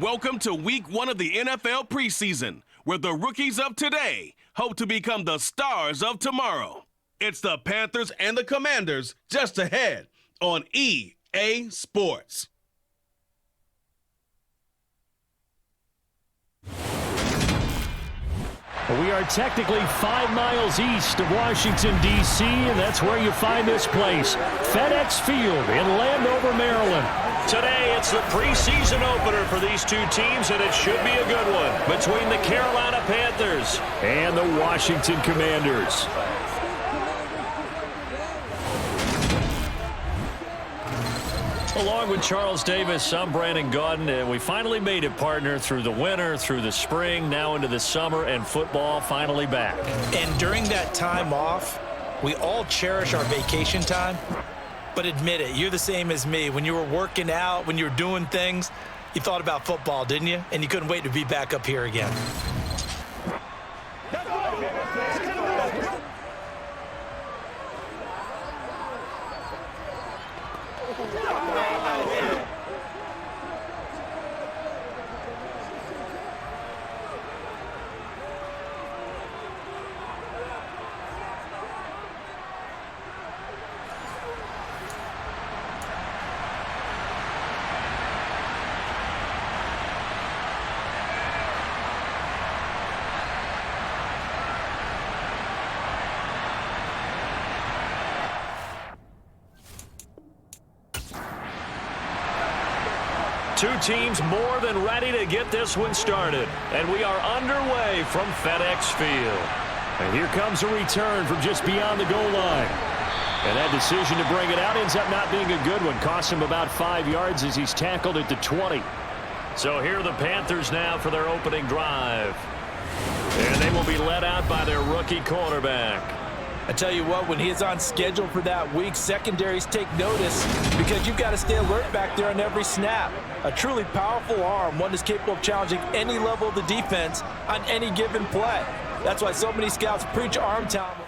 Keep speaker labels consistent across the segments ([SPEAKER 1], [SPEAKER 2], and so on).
[SPEAKER 1] Welcome to Week 1 of the NFL preseason, where the rookies of today hope to become the stars of tomorrow. It's the Panthers and the Commanders just ahead on EA Sports.
[SPEAKER 2] We are technically 5 miles east of Washington, D.C., and that's where you find this place, FedEx Field in Landover, Maryland.
[SPEAKER 3] Today, it's the preseason opener for these two teams, and it should be a good one between the Carolina Panthers
[SPEAKER 2] and the Washington Commanders. Along with Charles Davis, I'm Brandon Gaudin, and we finally made it, partner, through the winter, through the spring, now into the summer, and football finally back.
[SPEAKER 4] And during that time off, we all cherish our vacation time. But admit it, you're the same as me. When you were working out, when you were doing things, you thought about football, didn't you? And you couldn't wait to be back up here again.
[SPEAKER 3] Two teams more than ready to get this one started. And we are underway from FedEx Field.
[SPEAKER 2] And here comes a return from just beyond the goal line. And that decision to bring it out ends up not being a good one. Cost him about 5 yards as he's tackled at the 20.
[SPEAKER 3] So here are the Panthers now for their opening drive. And they will be led out by their rookie quarterback.
[SPEAKER 4] I tell you what, when he is on schedule for that week, secondaries take notice because you've got to stay alert back there on every snap. A truly powerful arm, one that's capable of challenging any level of the defense on any given play. That's why so many scouts preach arm talent.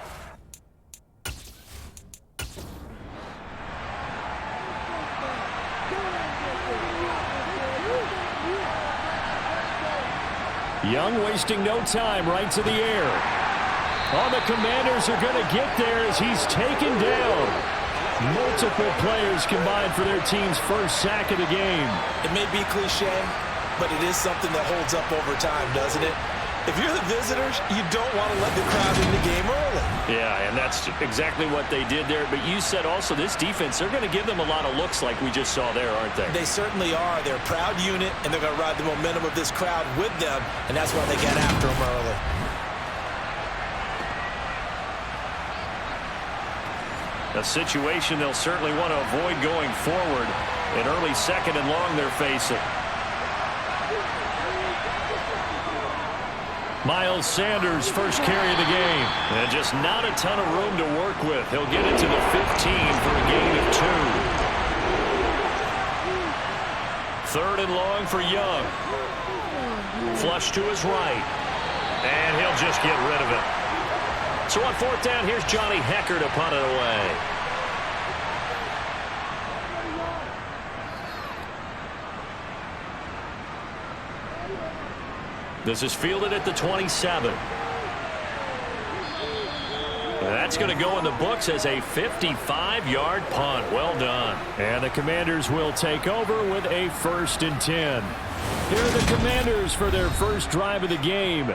[SPEAKER 2] Young wasting no time, right to the air. Oh, the Commanders are going to get there as he's taken down. Multiple players combined for their team's first sack of the game.
[SPEAKER 4] It may be cliche, but it is something that holds up over time, doesn't it? If you're the visitors, you don't want to let the crowd in the game early.
[SPEAKER 3] Yeah, and that's exactly what they did there. But you said also this defense, they're going to give them a lot of looks like we just saw there, aren't they?
[SPEAKER 4] They certainly are. They're a proud unit, and they're going to ride the momentum of this crowd with them, and that's why they get after them early.
[SPEAKER 3] A situation they'll certainly want to avoid going forward. An early second and long they're facing.
[SPEAKER 2] Miles Sanders, first carry of the game.
[SPEAKER 3] And just not a ton of room to work with. He'll get it to the 15 for a gain of 2. Third and long for Young. Flush to his right. And he'll just get rid of it. So on fourth down, here's Johnny Hecker to punt it away. This is fielded at the 27. That's going to go in the books as a 55-yard punt. Well done.
[SPEAKER 2] And the Commanders will take over with a 1st and 10. Here are the Commanders for their first drive of the game.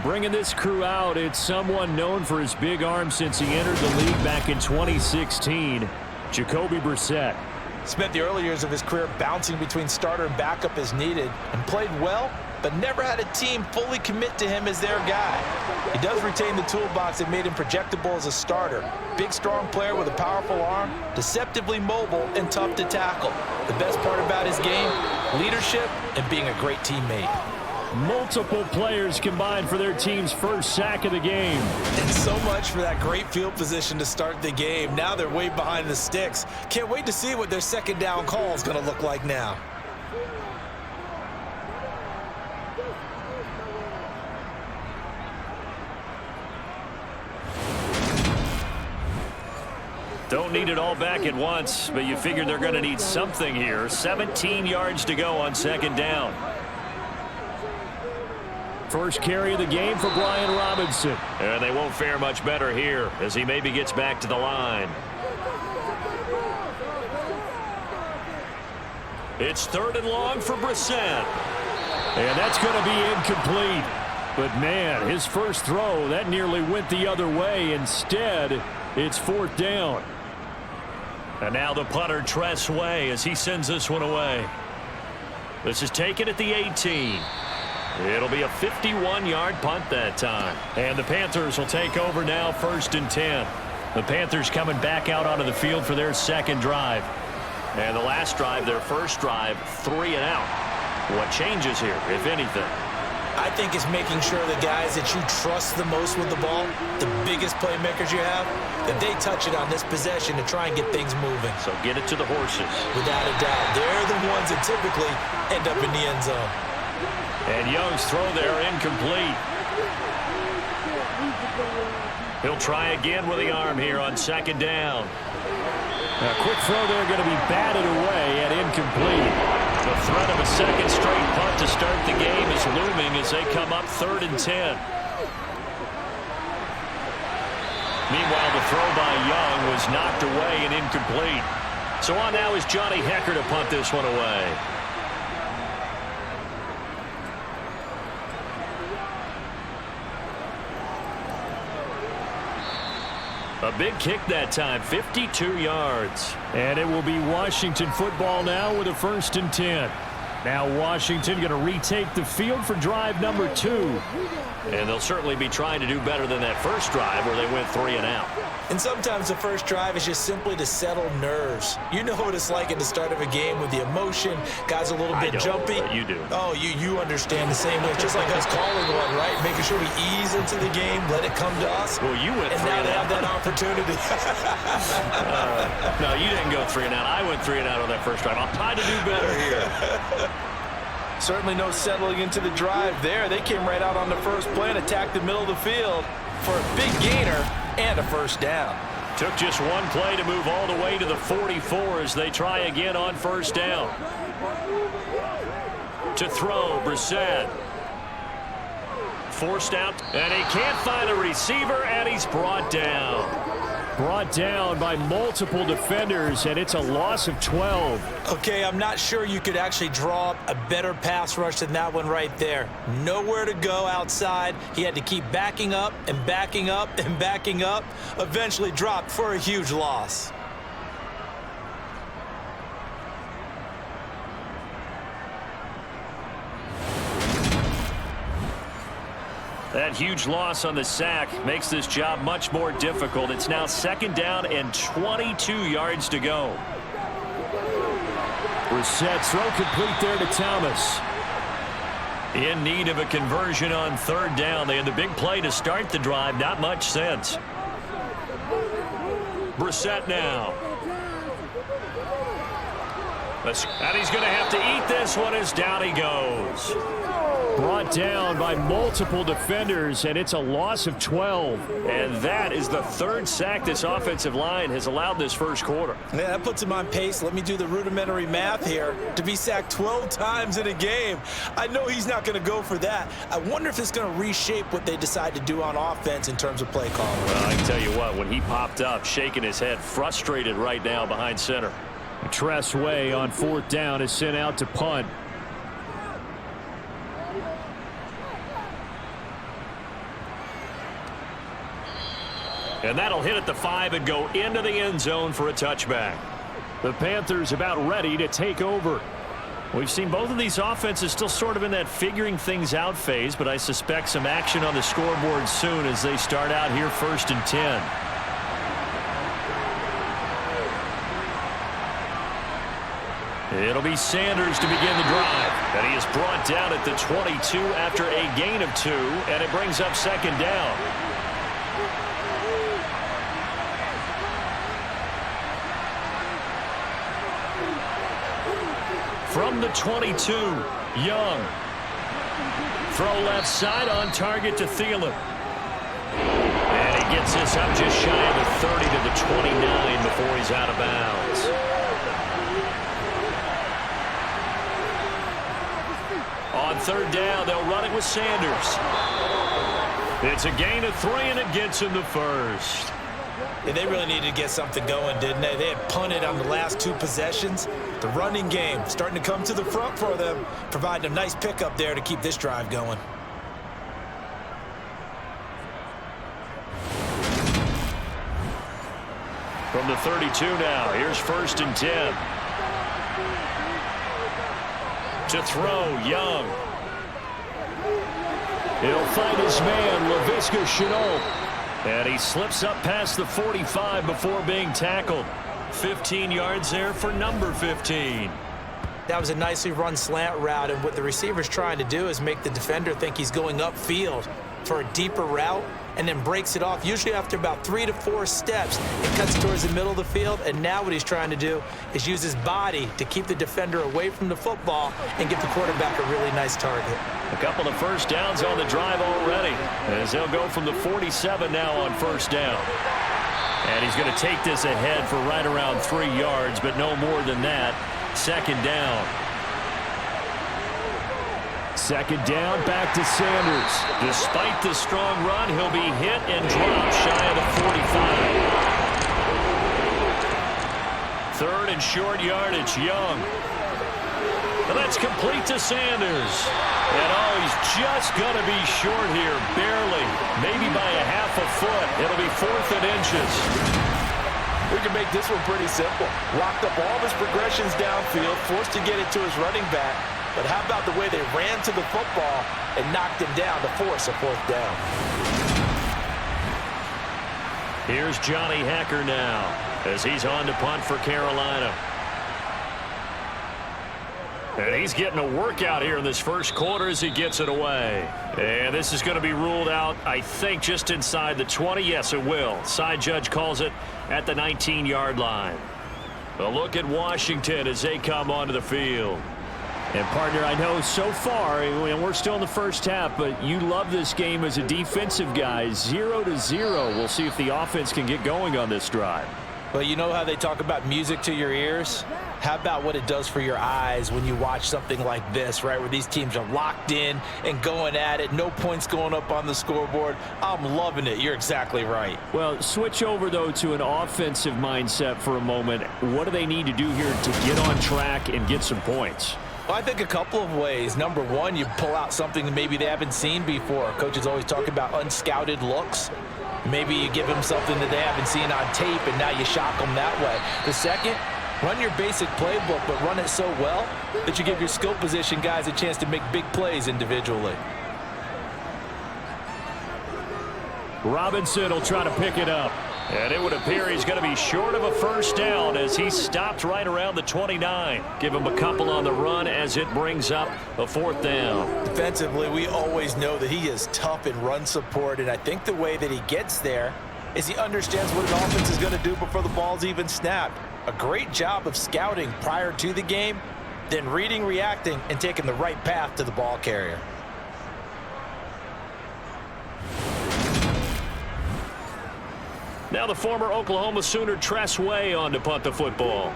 [SPEAKER 2] Bringing this crew out, it's someone known for his big arm since he entered the league back in 2016, Jacoby Brissett.
[SPEAKER 4] Spent the early years of his career bouncing between starter and backup as needed, and played well, but never had a team fully commit to him as their guy. He does retain the toolbox that made him projectable as a starter. Big, strong player with a powerful arm, deceptively mobile, and tough to tackle. The best part about his game, leadership and being a great teammate.
[SPEAKER 2] Multiple players combined for their team's first sack of the game.
[SPEAKER 4] And so much for that great field position to start the game. Now they're way behind the sticks. Can't wait to see what their second down call is going to look like now.
[SPEAKER 3] Don't need it all back at once, but you figure they're going to need something here. 17 yards to go on second down.
[SPEAKER 2] First carry of the game for Brian Robinson.
[SPEAKER 3] And they won't fare much better here as he maybe gets back to the line. It's 3rd and long for Brissett.
[SPEAKER 2] And that's going to be incomplete. But, man, his first throw, that nearly went the other way. Instead, it's 4th down.
[SPEAKER 3] And now the punter, Tress Way, as he sends this one away. This is taken at the 18. It'll be a 51-yard punt that time. And the Panthers will take over now, 1st and 10. The Panthers coming back out onto the field for their second drive. And the last drive, their first drive, 3 and out. What changes here, if anything?
[SPEAKER 4] I think it's making sure the guys that you trust the most with the ball, the biggest playmakers you have, that they touch it on this possession to try and get things moving.
[SPEAKER 3] So get it to the horses.
[SPEAKER 4] Without a doubt. They're the ones that typically end up in the end zone.
[SPEAKER 3] And Young's throw there incomplete. He'll try again with the arm here on 2nd down.
[SPEAKER 2] A quick throw there going to be batted away and incomplete.
[SPEAKER 3] The threat of a second straight punt to start the game is looming as they come up 3rd and 10. Meanwhile, the throw by Young was knocked away and incomplete. So on now is Johnny Hekker to punt this one away. A big kick that time, 52 yards.
[SPEAKER 2] And it will be Washington football now with a 1st and 10. Now Washington going to retake the field for drive number 2.
[SPEAKER 3] And they'll certainly be trying to do better than that first drive where they went 3 and out.
[SPEAKER 4] And sometimes the first drive is just simply to settle nerves. You know what it's like at the start of a game with the emotion. Guys a little bit jumpy.
[SPEAKER 3] But you do.
[SPEAKER 4] Oh, you understand the same way. It's just like us calling one, right? Making sure we ease into the game, let it come to us.
[SPEAKER 3] Well, you went 3
[SPEAKER 4] and now
[SPEAKER 3] and
[SPEAKER 4] they
[SPEAKER 3] out.
[SPEAKER 4] have that opportunity.
[SPEAKER 3] No, you didn't go 3 and out. I went 3 and out on that first drive. I'll try to do better here.
[SPEAKER 4] Certainly no settling into the drive there. They came right out on the first play and attacked the middle of the field for a big gainer and a 1st down.
[SPEAKER 3] Took just one play to move all the way to the 44 as they try again on 1st down. To throw, Brissett. Forced out, and he can't find a receiver, and he's brought down.
[SPEAKER 2] Brought down by multiple defenders, and it's a loss of 12.
[SPEAKER 4] Okay, I'm not sure you could actually draw up a better pass rush than that one right there. Nowhere to go outside. He had to keep backing up and backing up and backing up. Eventually dropped for a huge loss.
[SPEAKER 3] That huge loss on the sack makes this job much more difficult. It's now 2nd down and 22 yards to go.
[SPEAKER 2] Brissett throw complete there to Thomas.
[SPEAKER 3] In need of a conversion on 3rd down. They had the big play to start the drive. Not much sense. Brissett now. And he's going to have to eat this one as down he goes.
[SPEAKER 2] Brought down by multiple defenders, and it's a loss of 12.
[SPEAKER 3] And that is the 3rd sack this offensive line has allowed this first quarter.
[SPEAKER 4] Yeah, that puts him on pace. Let me do the rudimentary math here. To be sacked 12 times in a game, I know he's not going to go for that. I wonder if it's going to reshape what they decide to do on offense in terms of play calling.
[SPEAKER 3] Well, I can tell you what, when he popped up, shaking his head, frustrated right now behind center.
[SPEAKER 2] Tress Way on 4th down is sent out to punt.
[SPEAKER 3] And that'll hit at the 5 and go into the end zone for a touchback.
[SPEAKER 2] The Panthers about ready to take over.
[SPEAKER 3] We've seen both of these offenses still sort of in that figuring things out phase, but I suspect some action on the scoreboard soon as they start out here 1st and 10. It'll be Sanders to begin the drive. And he is brought down at the 22 after a gain of 2, and it brings up 2nd down. From the 22, Young. Throw left side on target to Thielen. And he gets this up just shy of the 30 to the 29 before he's out of bounds. On
[SPEAKER 2] On third down, they'll run it with Sanders. It's a gain of 3, and it gets him the first.
[SPEAKER 4] Yeah, they really needed to get something going, didn't they? They had punted on the last 2 possessions. The running game starting to come to the front for them, providing a nice pickup there to keep this drive going.
[SPEAKER 2] From the 32 now, here's 1st and 10. To throw, Young. He'll find his man, Laviska Shenault. And he slips up past the 45 before being tackled. 15 yards there for number 15.
[SPEAKER 4] That was a nicely run slant route, and what the receiver's trying to do is make the defender think he's going upfield for a deeper route, and then breaks it off, usually after about 3 to 4 steps. It cuts towards the middle of the field, and now what he's trying to do is use his body to keep the defender away from the football and give the quarterback a really nice target.
[SPEAKER 2] A couple of first downs on the drive already, as they'll go from the 47 now on 1st down. And he's going to take this ahead for right around 3 yards, but no more than that. 2nd down. 2nd down, back to Sanders. Despite the strong run, he'll be hit and dropped shy of the 45. 3rd and short yardage, Young. And that's complete to Sanders. And he's just going to be short here, barely. Maybe by a half a foot. It'll be 4th and inches.
[SPEAKER 4] We can make this one pretty simple. Locked up all of his progressions downfield, forced to get it to his running back. But how about the way they ran to the football and knocked him down to force a 4th down?
[SPEAKER 2] Here's Johnny Hekker now as he's on to punt for Carolina. And he's getting a workout here in this first quarter as he gets it away. And this is going to be ruled out, I think, just inside the 20. Yes, it will. Side judge calls it at the 19-yard line. A look at Washington as they come onto the field. And, partner, I know so far, and we're still in the first half, but you love this game as a defensive guy. 0-0. We'll see if the offense can get going on this drive.
[SPEAKER 4] Well, you know how they talk about music to your ears? How about what it does for your eyes when you watch something like this, right, where these teams are locked in and going at it, no points going up on the scoreboard? I'm loving it. You're exactly right.
[SPEAKER 2] Well, switch over, though, to an offensive mindset for a moment. What do they need to do here to get on track and get some points?
[SPEAKER 4] Well, I think a couple of ways. Number one, you pull out something that maybe they haven't seen before. Coaches always talk about unscouted looks. Maybe you give them something that they haven't seen on tape, and now you shock them that way. The second, run your basic playbook, but run it so well that you give your skill position guys a chance to make big plays individually.
[SPEAKER 2] Robinson will try to pick it up. And it would appear he's going to be short of a 1st down as he stopped right around the 29. Give him a couple on the run as it brings up a 4th down.
[SPEAKER 4] Defensively, we always know that he is tough in run support, and I think the way that he gets there is he understands what an offense is going to do before the ball's even snapped. A great job of scouting prior to the game, then reading, reacting, and taking the right path to the ball carrier.
[SPEAKER 2] Now the former Oklahoma Sooner Tress Way on to punt the football.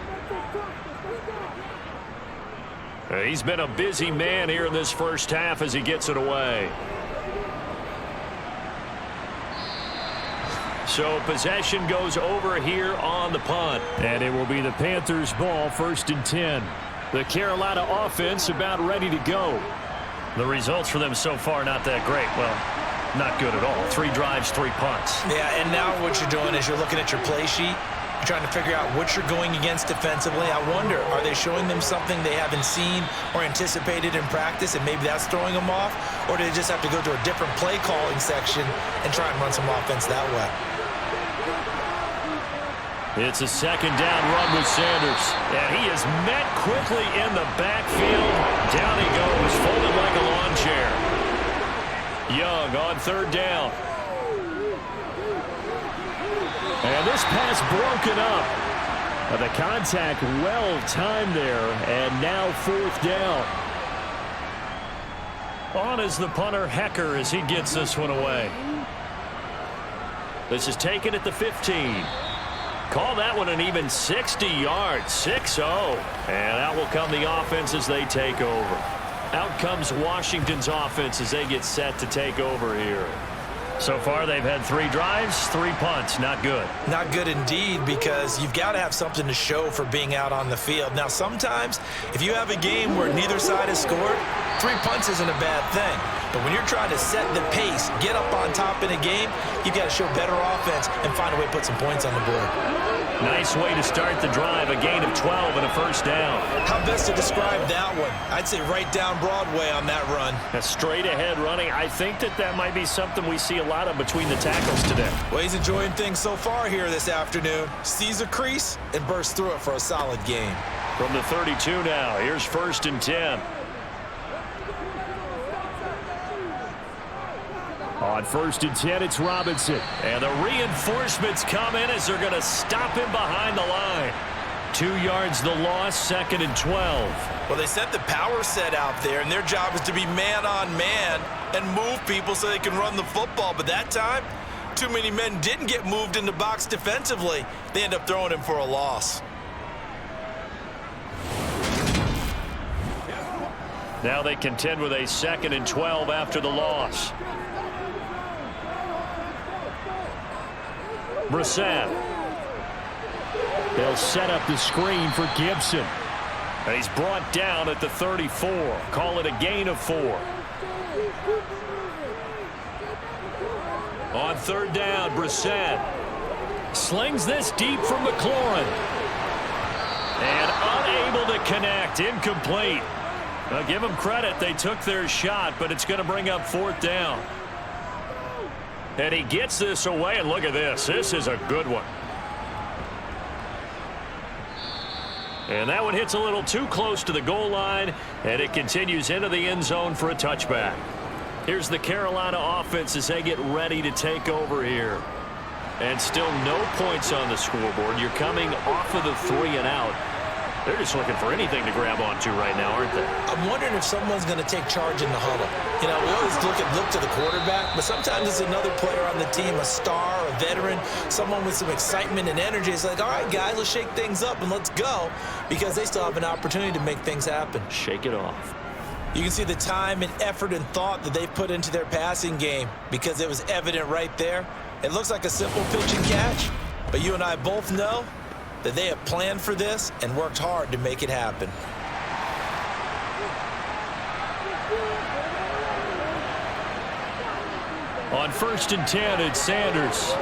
[SPEAKER 2] He's been a busy man here in this first half as he gets it away. So possession goes over here on the punt. And it will be the Panthers' ball, 1st and 10. The Carolina offense about ready to go. The results for them so far not that great. Well, not good at all. 3 drives, 3 punts.
[SPEAKER 4] Yeah, and now what you're doing is you're looking at your play sheet. You're trying to figure out what you're going against defensively. I wonder, are they showing them something they haven't seen or anticipated in practice, and maybe that's throwing them off? Or do they just have to go to a different play calling section and try and run some offense that way?
[SPEAKER 2] It's a 2nd down run with Sanders. And he is met quickly in the backfield. Down he goes, folded like a lawn chair. Young on 3rd down. And this pass broken up. The contact well timed there. And now 4th down. On is the punter, Hekker, as he gets this one away. This is taken at the 15. Call that one an even 60 yards, 6-0. And out will come the offense as they take over. Out comes Washington's offense as they get set to take over here. So far, they've had 3 drives, 3 punts. Not good.
[SPEAKER 4] Not good indeed, because you've got to have something to show for being out on the field. Now, sometimes, if you have a game where neither side has scored, 3 punts isn't a bad thing. But when you're trying to set the pace, get up on top in a game, you've got to show better offense and find a way to put some points on the board.
[SPEAKER 2] Nice way to start the drive, a gain of 12 and a first down.
[SPEAKER 4] How best to describe that one? I'd say right down Broadway on that run.
[SPEAKER 2] A straight-ahead running. I think that might be something we see a lot of between the tackles today.
[SPEAKER 4] Well, he's enjoying things so far here this afternoon. Sees a crease and bursts through it for a solid game.
[SPEAKER 2] From the 32 now, here's 1st and 10. On 1st and 10, it's Robinson. And the reinforcements come in as they're going to stop him behind the line. 2 yards the loss, 2nd and 12.
[SPEAKER 4] Well, they sent the power set out there, and their job is to be man-on-man and move people so they can run the football. But that time, too many men didn't get moved in the box defensively. They end up throwing him for a loss.
[SPEAKER 2] Now they contend with a 2nd and 12 after the loss. Brissett. They'll set up the screen for Gibson. And he's brought down at the 34. Call it a gain of 4. On 3rd down, Brissett slings this deep from McLaurin. And unable to connect. Incomplete. Now give them credit. They took their shot, but it's going to bring up 4th down. And he gets this away, and look at this. This is a good one. And that one hits a little too close to the goal line, and it continues into the end zone for a touchback. Here's the Carolina offense as they get ready to take over here. And still no points on the scoreboard. You're coming off of the 3 and out. They're just looking for anything to grab onto right now, aren't they?
[SPEAKER 4] I'm wondering if someone's going to take charge in the huddle. You know, we always look to the quarterback, but sometimes it's another player on the team, a star, a veteran, someone with some excitement and energy. It's like, all right, guys, let's shake things up and let's go, because they still have an opportunity to make things happen.
[SPEAKER 2] Shake it off.
[SPEAKER 4] You can see the time and effort and thought that they've put into their passing game, because it was evident right there. It looks like a simple pitch and catch, but you and I both know that they have planned for this and worked hard to make it happen.
[SPEAKER 2] On 1st and 10, it's Sanders.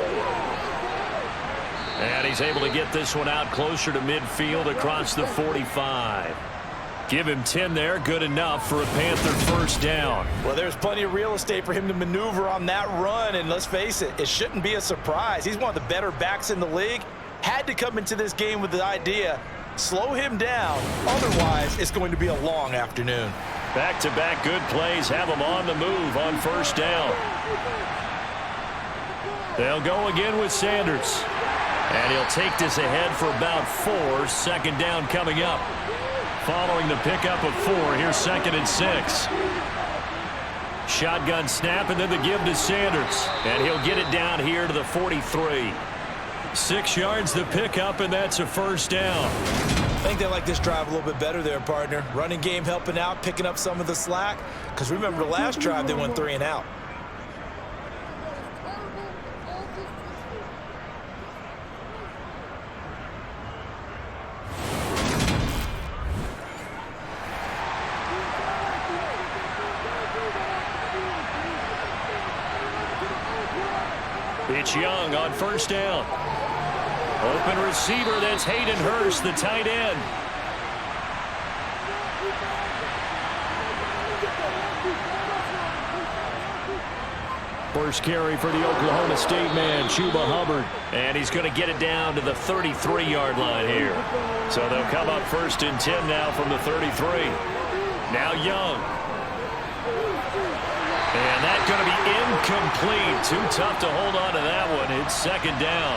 [SPEAKER 2] And he's able to get this one out closer to midfield across the 45. Give him 10 there, good enough for a Panther first down.
[SPEAKER 4] Well, there's plenty of real estate for him to maneuver on that run, and let's face it, it shouldn't be a surprise. He's one of the better backs in the league. Had to come into this game with the idea, slow him down, otherwise it's going to be a long afternoon.
[SPEAKER 2] Back-to-back good plays have him on the move on 1st down. They'll go again with Sanders. And he'll take this ahead for about 4. 2nd down coming up. Following the pickup of 4, here's 2nd and 6. Shotgun snap and then the give to Sanders. And he'll get it down here to the 43. 6 yards the pickup, and that's a first down.
[SPEAKER 4] I think they like this drive a little bit better there, partner. Running game helping out, picking up some of the slack. Because remember, the last drive they went 3 and out.
[SPEAKER 2] It's Young on 1st down. Open receiver, that's Hayden Hurst, the tight end. First carry for the Oklahoma State man, Chuba Hubbard. And he's going to get it down to the 33-yard line here. So they'll come up 1st and 10 now from the 33. Now Young. And that's going to be incomplete. Too tough to hold on to that one. It's 2nd down.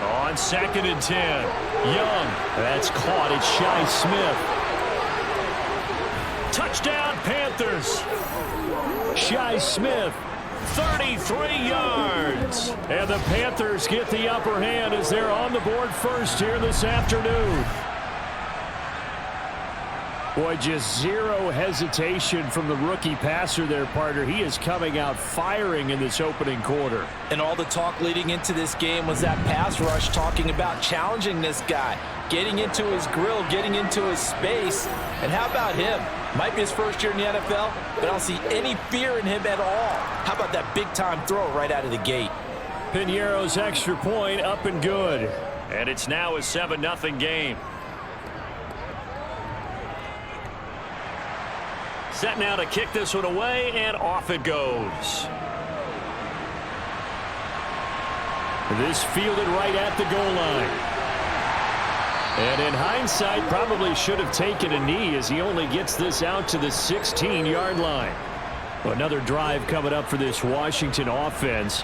[SPEAKER 2] On 2nd and 10. Young. That's caught. It's Shi Smith. Touchdown, Panthers. Shi Smith, 33 yards. And the Panthers get the upper hand as they're on the board first here this afternoon. Boy, just zero hesitation from the rookie passer there, partner. He is coming out firing in this opening quarter.
[SPEAKER 4] And all the talk leading into this game was that pass rush, talking about challenging this guy, getting into his grill, getting into his space. And how about him? Might be his first year in the NFL, but I don't see any fear in him at all. How about that big-time throw right out of the gate?
[SPEAKER 2] Piñeiro's extra point up and good.
[SPEAKER 3] And it's now a 7-0 game. Set now to kick this one away, and off it goes.
[SPEAKER 2] This fielded right at the goal line. And in hindsight, probably should have taken a knee as he only gets this out to the 16-yard line. Another drive coming up for this Washington offense.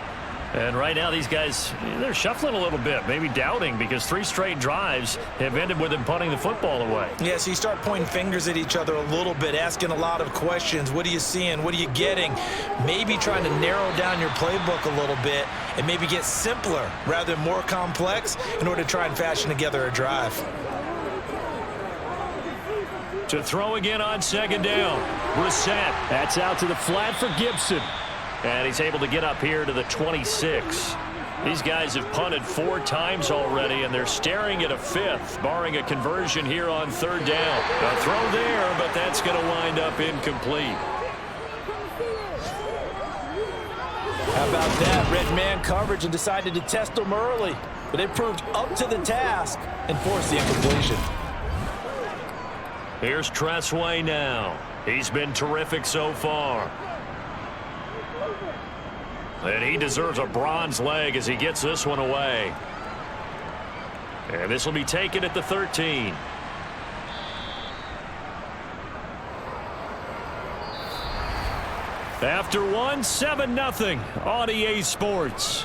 [SPEAKER 3] And right now these guys, they're shuffling a little bit, maybe doubting, because 3 straight drives have ended with them punting the football away.
[SPEAKER 4] Yeah, so you start pointing fingers at each other a little bit, asking a lot of questions. What are you seeing? What are you getting? Maybe trying to narrow down your playbook a little bit and maybe get simpler rather than more complex in order to try and fashion together a drive.
[SPEAKER 2] To throw again on second down. Brissett. That's out to the flat for Gibson.
[SPEAKER 3] And he's able to get up here to the 26. These guys have punted 4 times already, and they're staring at a 5th, barring a conversion here on 3rd down. A throw there, but that's going to wind up incomplete.
[SPEAKER 4] How about that? Red man coverage and decided to test them early. But they proved up to the task and forced the incompletion.
[SPEAKER 3] Here's Tressway now. He's been terrific so far. And he deserves a bronze leg as he gets this one away. And this will be taken at the 13.
[SPEAKER 2] After one, 7-0 on EA Sports.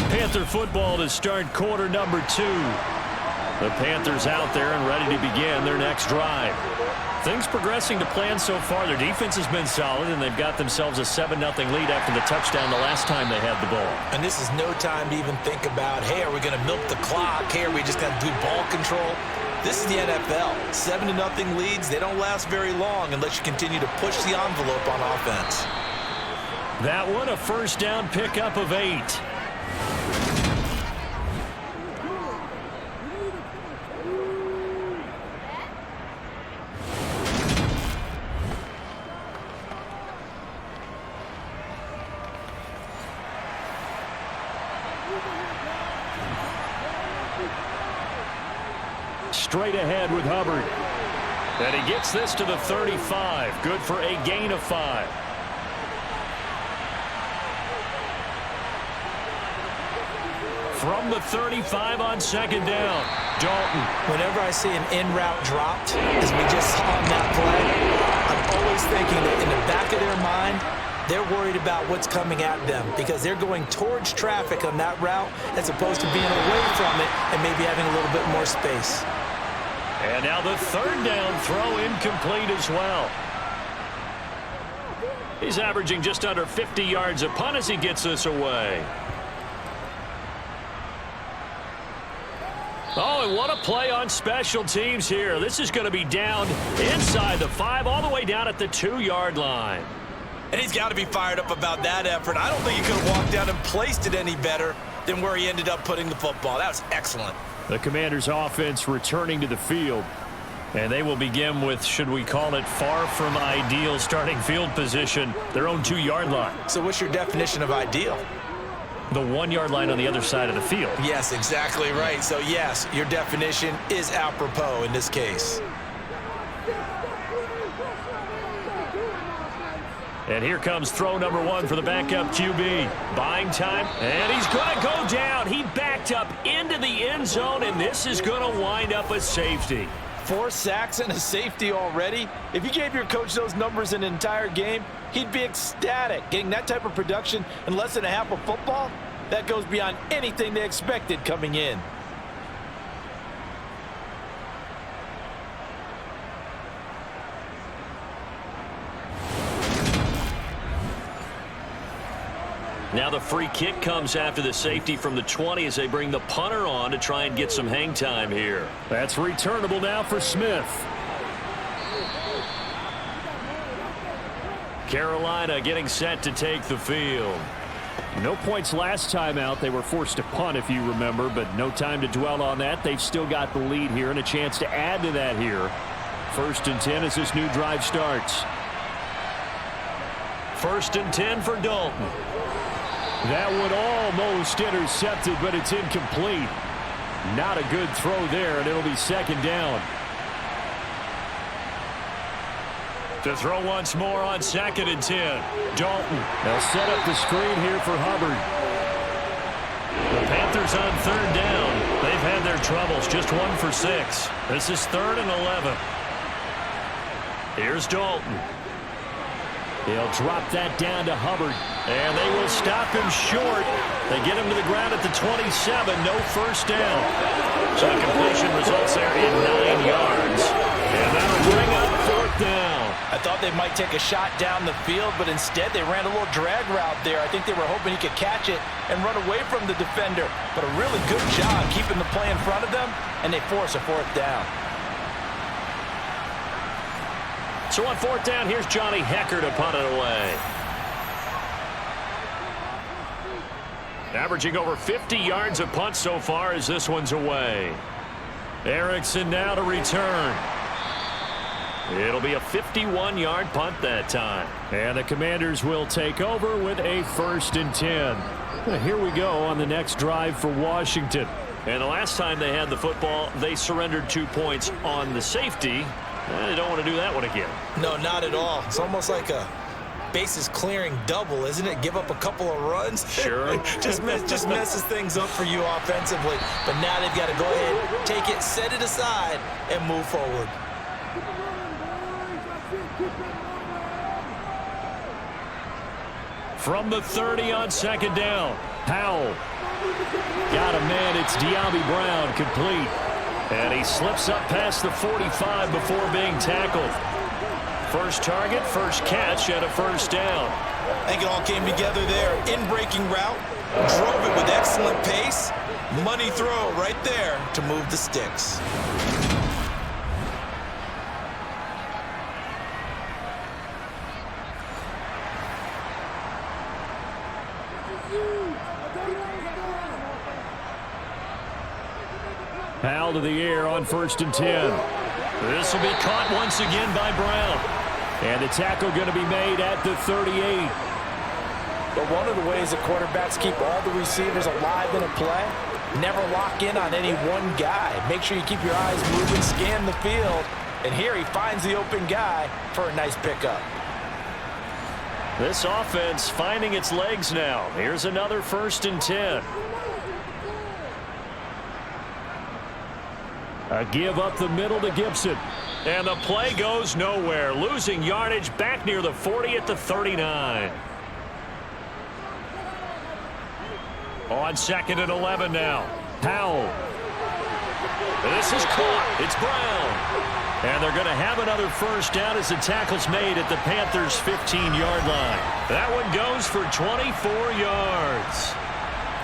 [SPEAKER 2] Panther football to start quarter number 2. The Panthers out there and ready to begin their next drive. Things progressing to plan so far. Their defense has been solid, and they've got themselves a 7-0 lead after the touchdown the last time they had the ball.
[SPEAKER 4] And this is no time to even think about, hey, are we going to milk the clock? Hey, are we just going to do ball control? This is the NFL. 7-0 leads, they don't last very long unless you continue to push the envelope on offense.
[SPEAKER 2] That one, a first down pickup of 8. Straight ahead with Hubbard. And he gets this to the 35. Good for a gain of 5. From the 35 on second down, Dalton.
[SPEAKER 4] Whenever I see an in-route dropped, as we just saw on that play, I'm always thinking that in the back of their mind, they're worried about what's coming at them because they're going towards traffic on that route as opposed to being away from it and maybe having a little bit more space.
[SPEAKER 2] And now the 3rd down throw incomplete as well. He's averaging just under 50 yards a punt as he gets this away. Oh, and what a play on special teams here. This is going to be down inside the 5, all the way down at the 2-yard line.
[SPEAKER 4] And he's got to be fired up about that effort. I don't think he could have walked down and placed it any better than where he ended up putting the football. That was excellent.
[SPEAKER 2] The Commanders' offense returning to the field. And they will begin with, should we call it, far from ideal starting field position, their own 2-yard line.
[SPEAKER 4] So what's your definition of ideal?
[SPEAKER 2] The 1-yard line on the other side of the field.
[SPEAKER 4] Yes, exactly right. So, yes, your definition is apropos in this case.
[SPEAKER 2] And here comes throw number 1 for the backup QB. Buying time, and he's going to go down. He backed up into the end zone, and this is going to wind up a safety.
[SPEAKER 4] 4 sacks and a safety already. If you gave your coach those numbers in an entire game, he'd be ecstatic. Getting that type of production in less than a half of football, that goes beyond anything they expected coming in.
[SPEAKER 3] Now the free kick comes after the safety from the 20 as they bring the punter on to try and get some hang time here.
[SPEAKER 2] That's returnable now for Smith. Carolina getting set to take the field. No points last time out. They were forced to punt, if you remember, but no time to dwell on that. They've still got the lead here and a chance to add to that here. 1st and 10 as this new drive starts.
[SPEAKER 3] 1st and 10 for Dalton.
[SPEAKER 2] That one almost intercepted, but it's incomplete. Not a good throw there, and it'll be 2nd down.
[SPEAKER 3] To throw once more on 2nd and 10. Dalton.
[SPEAKER 2] They'll set up the screen here for Hubbard.
[SPEAKER 3] The Panthers on 3rd down. They've had their troubles. Just 1 for 6. This is 3rd and 11. Here's Dalton.
[SPEAKER 2] They'll drop that down to Hubbard.
[SPEAKER 3] And they will stop him short. They get him to the ground at the 27. No 1st down. So completion results there in 9 yards. And that'll bring up 4th down.
[SPEAKER 4] I thought they might take a shot down the field, but instead they ran a little drag route there. I think they were hoping he could catch it and run away from the defender. But a really good job keeping the play in front of them, and they force a 4th down.
[SPEAKER 3] So on 4th down, here's Johnny Hecker to punt it away. Averaging over 50 yards a punt so far as this one's away. Erickson now to return. It'll be a 51-yard punt that time.
[SPEAKER 2] And the Commanders will take over with a 1st and 10. Well, here we go on the next drive for Washington.
[SPEAKER 3] And the last time they had the football, they surrendered 2 points on the safety. They don't want to do that one again.
[SPEAKER 4] No, not at all. It's almost like a bases clearing double, isn't it? Give up a couple of runs.
[SPEAKER 3] Sure.
[SPEAKER 4] just messes things up for you offensively. But now they've got to go ahead, take it, set it aside, and move forward.
[SPEAKER 2] From the 30 on 2nd down. Powell. Got a man. It's De'Ami Brown complete.
[SPEAKER 3] And he slips up past the 45 before being tackled. First target, first catch, and a 1st down.
[SPEAKER 4] I think it all came together there. In-breaking route, drove it with excellent pace. Money throw right there to move the sticks.
[SPEAKER 2] Powell to the air on 1st and 10.
[SPEAKER 3] This will be caught once again by Brown.
[SPEAKER 2] And the tackle going to be made at the 38.
[SPEAKER 4] But one of the ways that quarterbacks keep all the receivers alive in a play, never lock in on any one guy. Make sure you keep your eyes moving, scan the field. And here he finds the open guy for a nice pickup.
[SPEAKER 3] This offense finding its legs now. Here's another 1st and 10.
[SPEAKER 2] A give up the middle to Gibson.
[SPEAKER 3] And the play goes nowhere. Losing yardage back near the 40 at the 39. On 2nd and 11 now.
[SPEAKER 2] Powell.
[SPEAKER 3] This is caught. It's Brown. And they're going to have another 1st down as the tackle's made at the Panthers' 15-yard line. That one goes for 24 yards.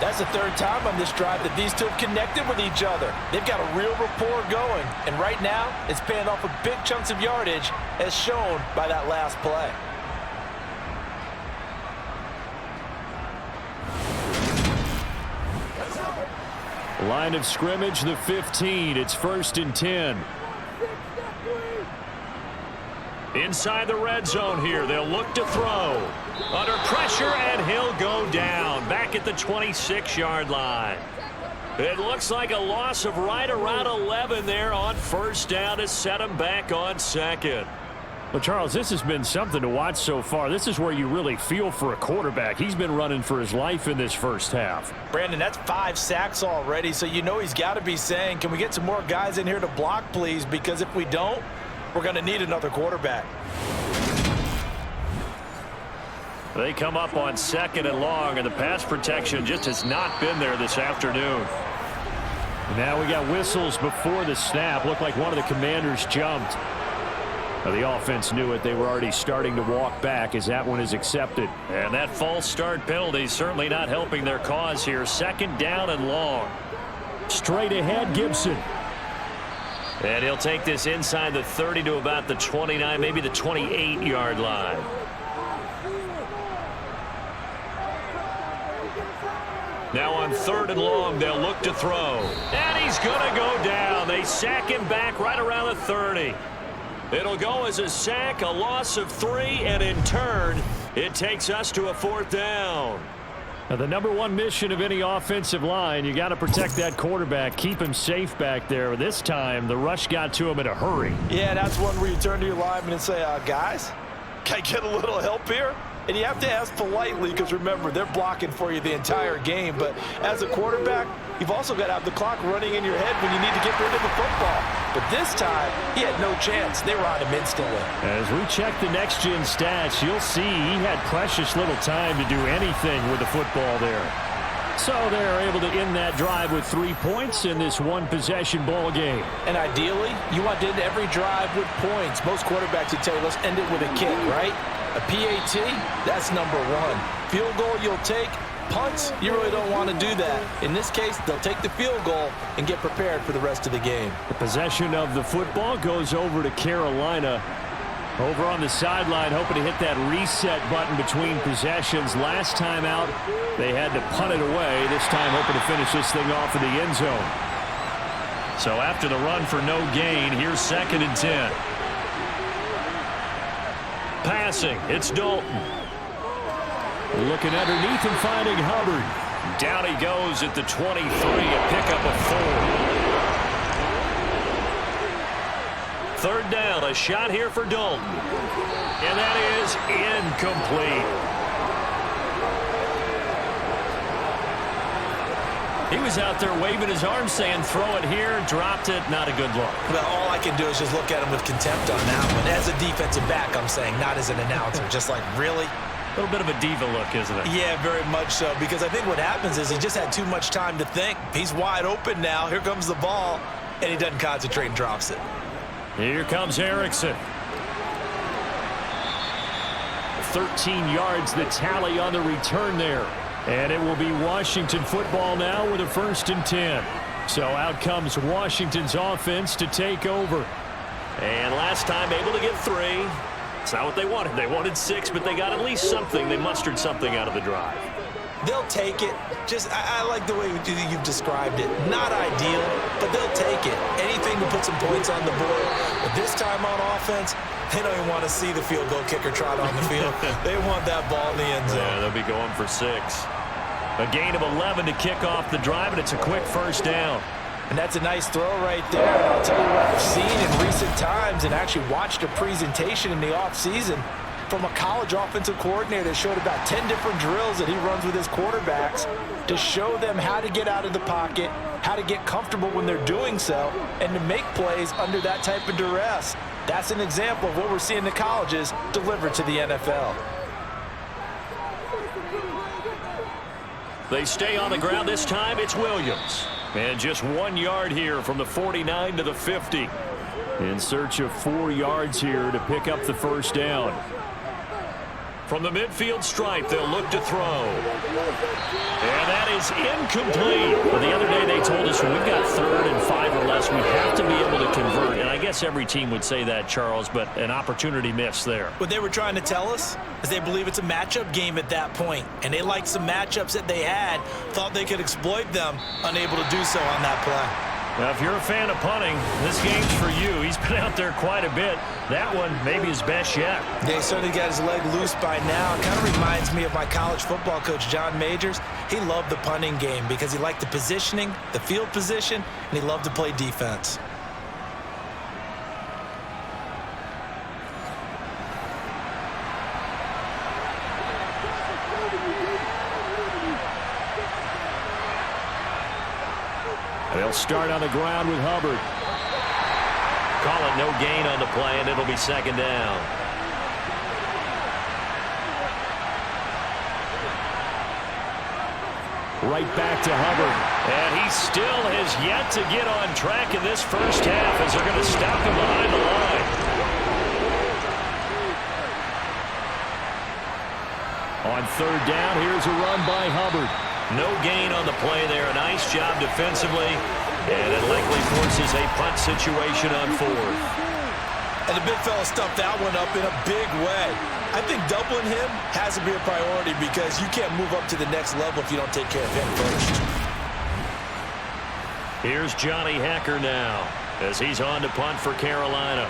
[SPEAKER 4] That's the 3rd time on this drive that these two have connected with each other. They've got a real rapport going. And right now, it's paying off with big chunks of yardage as shown by that last play.
[SPEAKER 2] Line of scrimmage, the 15. It's 1st and 10.
[SPEAKER 3] Inside the red zone here. They'll look to throw. Under pressure, and he'll go down. Back at the 26-yard line. It looks like a loss of right around 11 there on 1st down to set him back on 2nd.
[SPEAKER 2] Well, Charles, this has been something to watch so far. This is where you really feel for a quarterback. He's been running for his life in this 1st half.
[SPEAKER 4] Brandon, that's 5 sacks already, so you know he's got to be saying, can we get some more guys in here to block, please? Because if we don't, we're going to need another quarterback.
[SPEAKER 3] They come up on 2nd and long, and the pass protection just has not been there this afternoon.
[SPEAKER 2] Now we got whistles before the snap. Looked like one of the Commanders jumped. Now, the offense knew it. They were already starting to walk back as that one is accepted.
[SPEAKER 3] And that false start penalty certainly not helping their cause here. 2nd down and long.
[SPEAKER 2] Straight ahead, Gibson.
[SPEAKER 3] And he'll take this inside the 30 to about the 29, maybe the 28-yard line. Now on 3rd and long, they'll look to throw. And he's going to go down. They sack him back right around the 30. It'll go as a sack, a loss of 3, and in turn, it takes us to a 4th down.
[SPEAKER 2] Now, the number one mission of any offensive line, you got to protect that quarterback, keep him safe back there. This time, the rush got to him in a hurry.
[SPEAKER 4] Yeah, that's one where you turn to your lineman and say, guys, can I get a little help here? And you have to ask politely because, remember, they're blocking for you the entire game. But as a quarterback, you've also got to have the clock running in your head when you need to get rid of the football. But this time, he had no chance. They were on him instantly.
[SPEAKER 2] As we check the next-gen stats, you'll see he had precious little time to do anything with the football there. So they're able to end that drive with 3 points in this one-possession ball game.
[SPEAKER 4] And ideally, you want to end every drive with points. Most quarterbacks would tell you, let's end it with a kick, right? A PAT, that's number 1. Field goal you'll take. Punts, you really don't want to do that. In this case, they'll take the field goal and get prepared for the rest of the game.
[SPEAKER 2] The possession of the football goes over to Carolina. Over on the sideline, hoping to hit that reset button between possessions. Last time out, they had to punt it away. This time, hoping to finish this thing off in the end zone.
[SPEAKER 3] So after the run for no gain, here's 2nd and 10. Passing, it's Dalton.
[SPEAKER 2] Looking underneath and finding Hubbard.
[SPEAKER 3] Down he goes at the 23, a pickup of 4. 3rd down, a shot here for Dalton. And that is incomplete. He was out there waving his arms saying, throw it here, dropped it, not a good look.
[SPEAKER 4] Well, all I can do is just look at him with contempt on that one. As a defensive back, I'm saying, not as an announcer. Just like, really?
[SPEAKER 3] A little bit of a diva look, isn't it?
[SPEAKER 4] Yeah, very much so, because I think what happens is he just had too much time to think. He's wide open now. Here comes the ball, and he doesn't concentrate and drops it.
[SPEAKER 2] Here comes Erickson. 13 yards, the tally on the return there. And it will be Washington football now with a 1st and 10. So out comes Washington's offense to take over.
[SPEAKER 3] And last time able to get 3. It's not what they wanted. They wanted 6, but they got at least something. They mustered something out of the drive.
[SPEAKER 4] They'll take it. I like the way you've described it. Not ideal, but they'll take it. Anything to put some points on the board. But this time on offense, they don't even want to see the field goal kicker trot on the field. They want that ball in the end zone.
[SPEAKER 3] Yeah, they'll be going for 6. A gain of 11 to kick off the drive, and it's a quick 1st down.
[SPEAKER 4] And that's a nice throw right there. And I'll tell you what I've seen in recent times and actually watched a presentation in the offseason from a college offensive coordinator that showed about 10 different drills that he runs with his quarterbacks to show them how to get out of the pocket, how to get comfortable when they're doing so, and to make plays under that type of duress. That's an example of what we're seeing in the colleges delivered to the NFL.
[SPEAKER 3] They stay on the ground this time. It's Williams. And just 1 yard here from the 49 to the 50.
[SPEAKER 2] In search of 4 yards here to pick up the 1st down.
[SPEAKER 3] From the midfield stripe, they'll look to throw. And that is incomplete. Well, the other day they told us when we've got 3rd and 5 or less, we have to be able to convert. And I guess every team would say that, Charles, but an opportunity miss there.
[SPEAKER 4] What they were trying to tell us is they believe it's a matchup game at that point. And they liked some matchups that they had, thought they could exploit them, unable to do so on that play.
[SPEAKER 3] Well, if you're a fan of punting, this game's for you. He's been out there quite a bit. That one, maybe his best yet.
[SPEAKER 4] Yeah, he certainly got his leg loose by now. It kind of reminds me of my college football coach, John Majors. He loved the punting game because he liked the positioning, the field position, and he loved to play defense.
[SPEAKER 2] They'll start on the ground with Hubbard.
[SPEAKER 3] Call it no gain on the play, and it'll be 2nd down.
[SPEAKER 2] Right back to Hubbard.
[SPEAKER 3] And he still has yet to get on track in this first half as they're going to stop him behind the line.
[SPEAKER 2] On third down, here's a run by Hubbard.
[SPEAKER 3] No gain on the play there. A nice job defensively. And it likely forces a punt situation on fourth.
[SPEAKER 4] And the big fella stuffed that one up in a big way. I think doubling him has to be a priority because you can't move up to the next level if you don't take care of him first.
[SPEAKER 3] Here's Johnny Hekker now as he's on to punt for Carolina.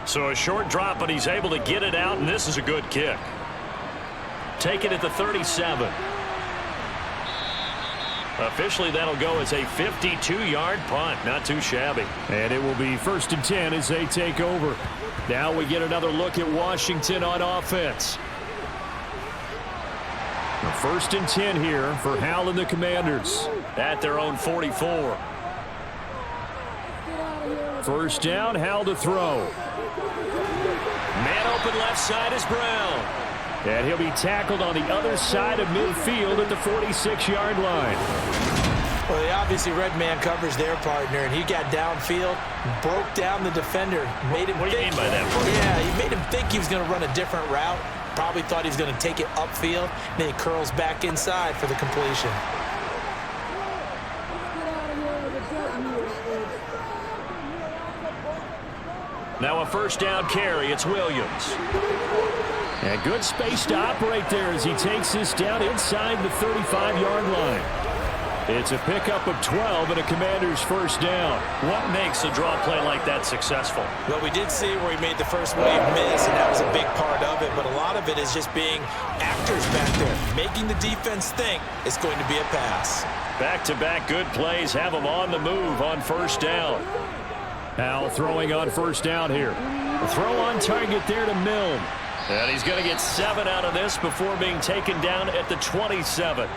[SPEAKER 3] So a short drop, but he's able to get it out, and this is a good kick. Take it at the 37. Officially, that'll go as a 52-yard punt. Not too shabby.
[SPEAKER 2] And it will be 1st and 10 as they take over. Now we get another look at Washington on offense. 1st and 10 here for Hal and the Commanders.
[SPEAKER 3] At their own 44.
[SPEAKER 2] First down, Hal to throw.
[SPEAKER 3] Man open left side is Brown.
[SPEAKER 2] And he'll be tackled on the other side of midfield at the 46-yard line.
[SPEAKER 4] Well, they obviously read man coverage their partner, and he got downfield, broke down the defender, made him
[SPEAKER 3] What do you mean by that?
[SPEAKER 4] Yeah, he made him think he was going to run a different route. Probably thought he was going to take it upfield. Then he curls back inside for the completion.
[SPEAKER 3] Now a first down carry. It's Williams.
[SPEAKER 2] And good space to operate there as he takes this down inside the 35-yard line. It's a pickup of 12 and a Commander's first down.
[SPEAKER 3] What makes a draw play like that successful?
[SPEAKER 4] Well, we did see where he made the first wave miss, and that was a big part of it. But a lot of it is just being actors back there, making the defense think it's going to be a pass.
[SPEAKER 3] Back-to-back good plays have him on the move on first down.
[SPEAKER 2] Hal throwing on first down here. A throw on target there to Milne.
[SPEAKER 3] And he's going to get 7 out of this before being taken down at the 27.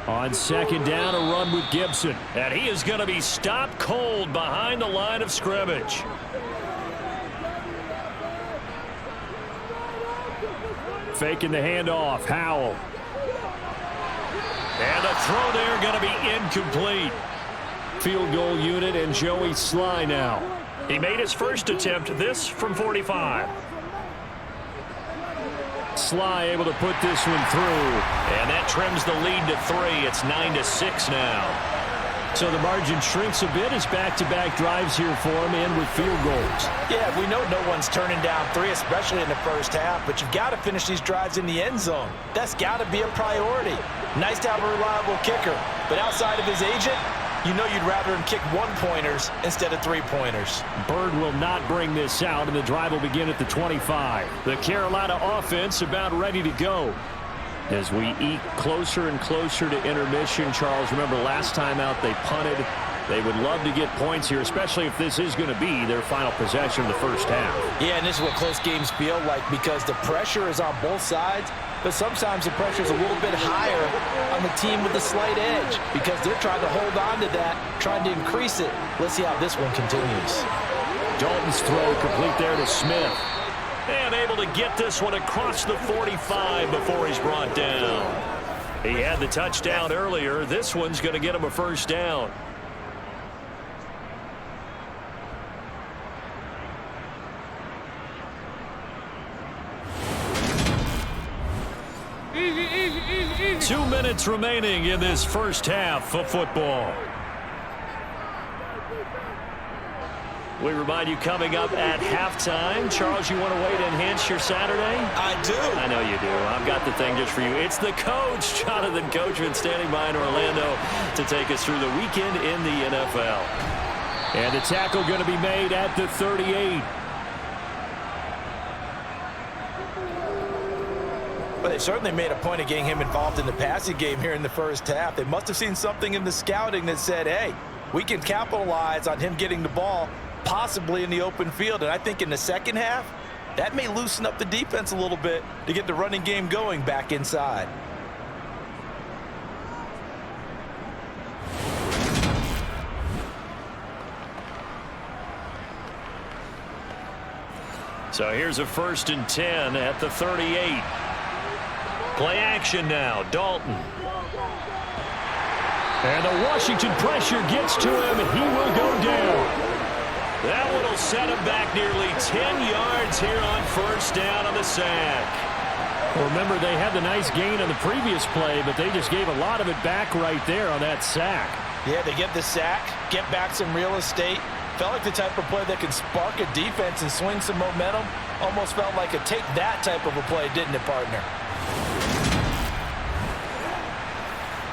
[SPEAKER 2] On second down, a run with Gibson.
[SPEAKER 3] And he is going to be stopped cold behind the line of scrimmage.
[SPEAKER 2] Faking the handoff, Howell.
[SPEAKER 3] And the throw there going to be incomplete.
[SPEAKER 2] Field goal unit and Joey Sly now.
[SPEAKER 3] He made his first attempt, this from 45.
[SPEAKER 2] Sly able to put this one through.
[SPEAKER 3] And that trims the lead to 3. It's 9-6 now.
[SPEAKER 2] So the margin shrinks a bit as back-to-back drives here for him and with field goals.
[SPEAKER 4] Yeah, we know no one's turning down 3, especially in the first half, but you've got to finish these drives in the end zone. That's got to be a priority. Nice to have a reliable kicker, but outside of his agent, you know you'd rather him kick 1-pointers instead of 3-pointers.
[SPEAKER 2] Bird will not bring this out, and the drive will begin at the 25. The Carolina offense about ready to go. As we eke closer and closer to intermission, Charles, remember last time out they punted. They would love to get points here, especially if this is going to be their final possession of the first half.
[SPEAKER 4] Yeah, and this is what close games feel like because the pressure is on both sides, but sometimes the pressure is a little bit higher on the team with the slight edge because they're trying to hold on to that, trying to increase it. Let's see how this one continues.
[SPEAKER 2] Dalton's throw complete there to Smith.
[SPEAKER 3] And able to get this one across the 45 before he's brought down. He had the touchdown earlier. This one's going to get him a first down.
[SPEAKER 2] Easy.
[SPEAKER 3] 2 minutes remaining in this first half of football. We remind you coming up at halftime. Charles, you want to wait and enhance your Saturday?
[SPEAKER 4] I do.
[SPEAKER 3] I know you do. I've got the thing just for you. It's the coach, Jonathan Coachman, standing by in Orlando to take us through the weekend in the NFL.
[SPEAKER 2] And the tackle going to be made at the 38.
[SPEAKER 4] Well, they certainly made a point of getting him involved in the passing game here in the first half. They must have seen something in the scouting that said, hey, we can capitalize on him getting the ball possibly in the open field. And I think in the second half, that may loosen up the defense a little bit to get the running game going back inside.
[SPEAKER 3] So here's a 1st and 10 at the 38. Play action now, Dalton.
[SPEAKER 2] And the Washington pressure gets to him, and he will go down.
[SPEAKER 3] That one will set him back nearly 10 yards here on first down on the sack.
[SPEAKER 2] Well, remember, they had the nice gain on the previous play, but they just gave a lot of it back right there on that sack.
[SPEAKER 4] Yeah, they get the sack, get back some real estate. Felt like the type of play that can spark a defense and swing some momentum. Almost felt like a take that type of a play, didn't it, partner?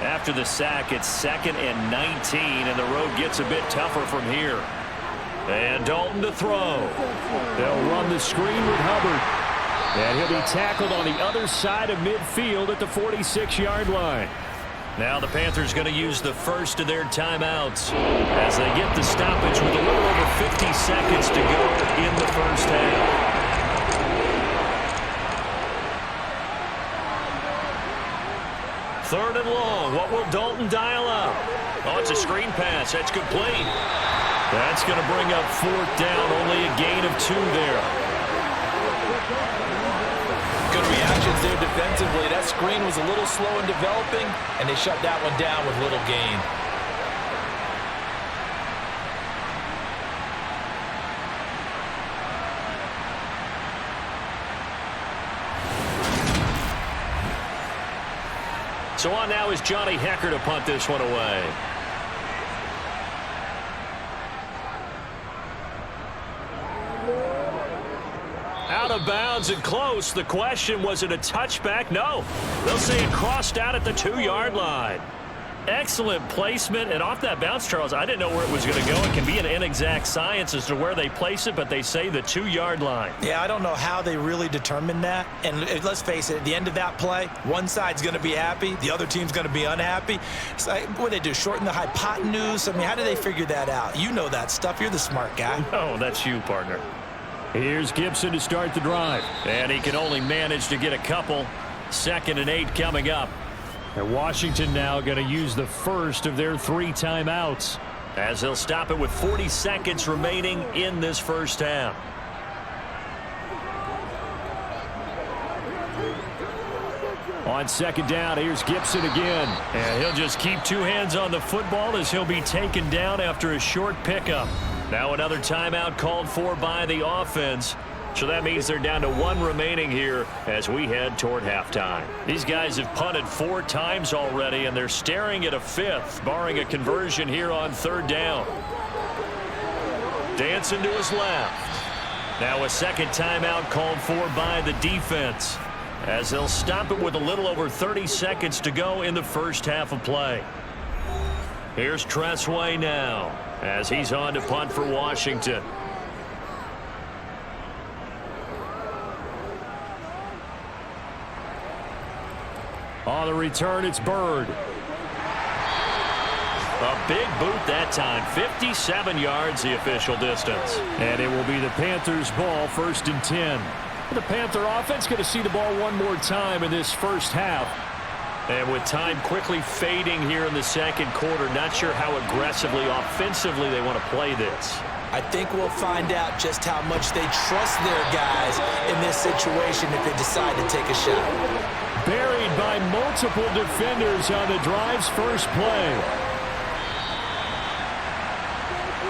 [SPEAKER 3] After the sack, it's 2nd and 19, and the road gets a bit tougher from here. And Dalton to throw.
[SPEAKER 2] They'll run the screen with Hubbard. And he'll be tackled on the other side of midfield at the 46-yard line.
[SPEAKER 3] Now the Panthers going to use the first of their timeouts as they get the stoppage with a little over 50 seconds to go in the first half. Third and long. What will Dalton dial up? Oh, it's a screen pass. That's complete.
[SPEAKER 2] That's going to bring up 4th down. Only a gain of 2 there.
[SPEAKER 4] Good reactions there defensively. That screen was a little slow in developing, and they shut that one down with little gain.
[SPEAKER 3] So on now is Johnny Hekker to punt this one away. Out of bounds and close. The question, was it a touchback? No. They'll say it crossed out at the 2-yard line. Excellent placement. And off that bounce, Charles, I didn't know where it was going to go. It can be an inexact science as to where they place it, but they say the 2-yard line.
[SPEAKER 4] Yeah, I don't know how they really determined that. And let's face it, at the end of that play, one side's going to be happy, the other team's going to be unhappy. It's like, what do they do, shorten the hypotenuse? I mean, how do they figure that out? You know that stuff. You're the smart guy.
[SPEAKER 3] Oh, that's you, partner.
[SPEAKER 2] Here's Gibson to start the drive.
[SPEAKER 3] And he can only manage to get a couple. 2nd and 8 coming up.
[SPEAKER 2] And Washington now going to use the first of their 3 timeouts,
[SPEAKER 3] as they'll stop it with 40 seconds remaining in this first half.
[SPEAKER 2] On 2nd down, here's Gibson again.
[SPEAKER 3] And he'll just keep 2 hands on the football as he'll be taken down after a short pickup. Now another timeout called for by the offense. So that means they're down to 1 remaining here as we head toward halftime. These guys have punted 4 times already, and they're staring at a 5th, barring a conversion here on 3rd down. Dancing to his left. Now a 2nd timeout called for by the defense, as they'll stop it with a little over 30 seconds to go in the first half of play. Here's Tressway now, as he's on to punt for Washington.
[SPEAKER 2] On the return, it's Bird.
[SPEAKER 3] A big boot that time. 57 yards, the official distance.
[SPEAKER 2] And it will be the Panthers' ball, 1st and 10. The Panther offense going to see the ball one more time in this first half.
[SPEAKER 3] And with time quickly fading here in the 2nd quarter, not sure how aggressively, offensively they want to play this.
[SPEAKER 4] I think we'll find out just how much they trust their guys in this situation if they decide to take a shot.
[SPEAKER 2] Buried by multiple defenders on the drive's first play.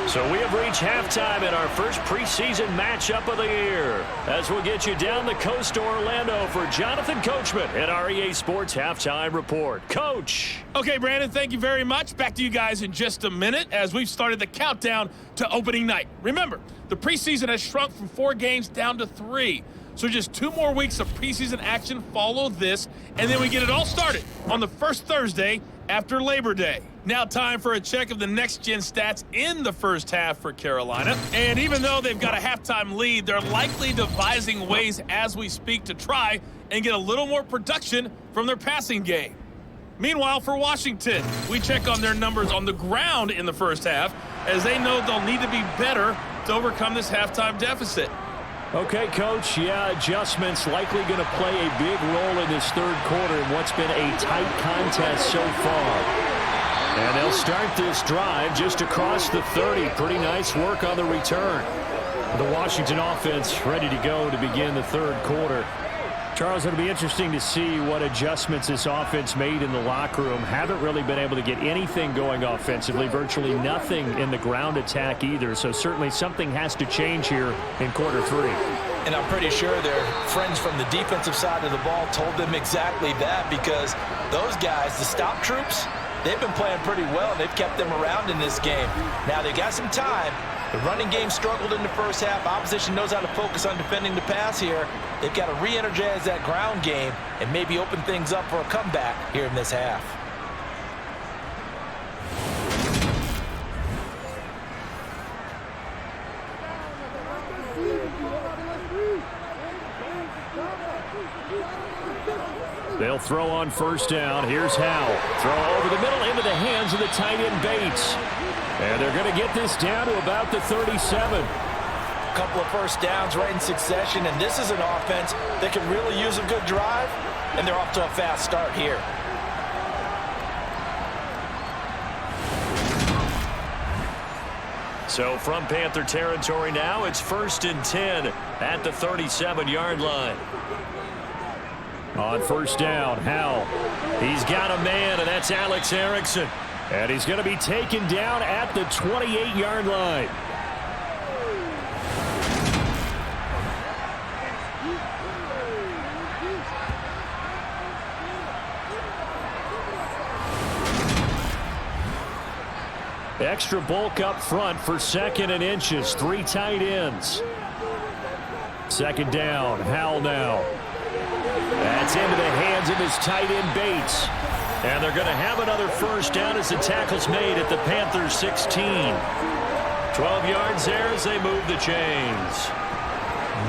[SPEAKER 3] So we have reached halftime in our first preseason matchup of the year, as we'll get you down the coast to Orlando for Jonathan Coachman at our EA Sports Halftime Report. Coach.
[SPEAKER 5] Okay, Brandon, thank you very much. Back to you guys in just a minute as we've started the countdown to opening night. Remember, the preseason has shrunk from 4 games down to 3. So just 2 more weeks of preseason action follow this, and then we get it all started on the first Thursday after Labor Day. Now time for a check of the next-gen stats in the first half for Carolina. And even though they've got a halftime lead, they're likely devising ways as we speak to try and get a little more production from their passing game. Meanwhile, for Washington, we check on their numbers on the ground in the first half, as they know they'll need to be better to overcome this halftime deficit.
[SPEAKER 2] Okay, Coach, adjustments likely going to play a big role in this 3rd quarter in what's been a tight contest so far. And they'll start this drive just across the 30. Pretty nice work on the return. The Washington offense ready to go to begin the 3rd quarter. Charles, it'll be interesting to see what adjustments this offense made in the locker room. Haven't really been able to get anything going offensively, virtually nothing in the ground attack either. So certainly something has to change here in quarter 3.
[SPEAKER 4] And I'm pretty sure their friends from the defensive side of the ball told them exactly that, because those guys, the stop troops, they've been playing pretty well. They've kept them around in this game. Now they got some time. The running game struggled in the first half. Opposition knows how to focus on defending the pass here. They've got to re-energize that ground game and maybe open things up for a comeback here in this half.
[SPEAKER 2] They'll throw on first down. Here's Howell. Throw over the middle into the hands of the tight end Bates. And they're going to get this down to about the 37.
[SPEAKER 4] A couple of first downs right in succession, and this is an offense that can really use a good drive, and they're off to a fast start here.
[SPEAKER 3] So from Panther territory now, it's 1st and 10 at the 37-yard line.
[SPEAKER 2] On first down, Howell. He's got a man, and that's Alex Erickson. And he's going to be taken down at the 28-yard line. Extra bulk up front for 2nd and inches. 3 tight ends. 2nd down, Howell now. That's into the hands of his tight end Bates. And they're going to have another first down as the tackle's made at the Panthers 16. 12 yards there as they move the chains.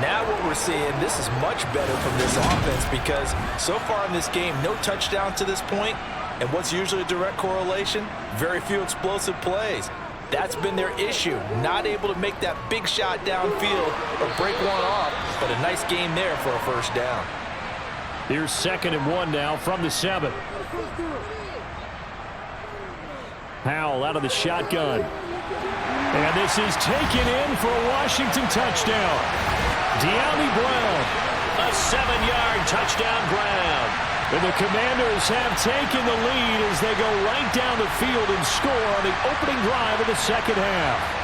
[SPEAKER 4] Now what we're seeing, this is much better from this offense, because so far in this game, no touchdown to this point. And what's usually a direct correlation? Very few explosive plays. That's been their issue. Not able to make that big shot downfield or break one off, but a nice game there for a first down.
[SPEAKER 2] Here's 2nd and 1 now from the 7. Howell out of the shotgun. And this is taken in for a Washington touchdown. De'Ami Brown.
[SPEAKER 3] A 7-yard touchdown Brown.
[SPEAKER 2] And the Commanders have taken the lead as they go right down the field and score on the opening drive of the second half.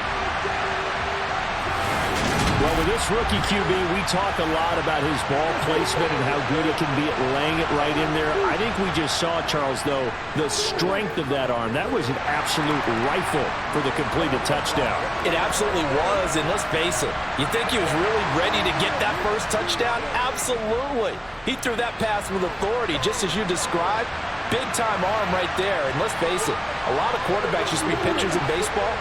[SPEAKER 2] Well, with this rookie QB, we talk a lot about his ball placement and how good he can be at laying it right in there. I think we just saw, Charles, though, the strength of that arm. That was an absolute rifle for the completed touchdown.
[SPEAKER 4] It absolutely was, and let's face it, you think he was really ready to get that first touchdown? Absolutely. He threw that pass with authority, just as you described. Big-time arm right there, and let's face it, a lot of quarterbacks used to be pitchers in baseball.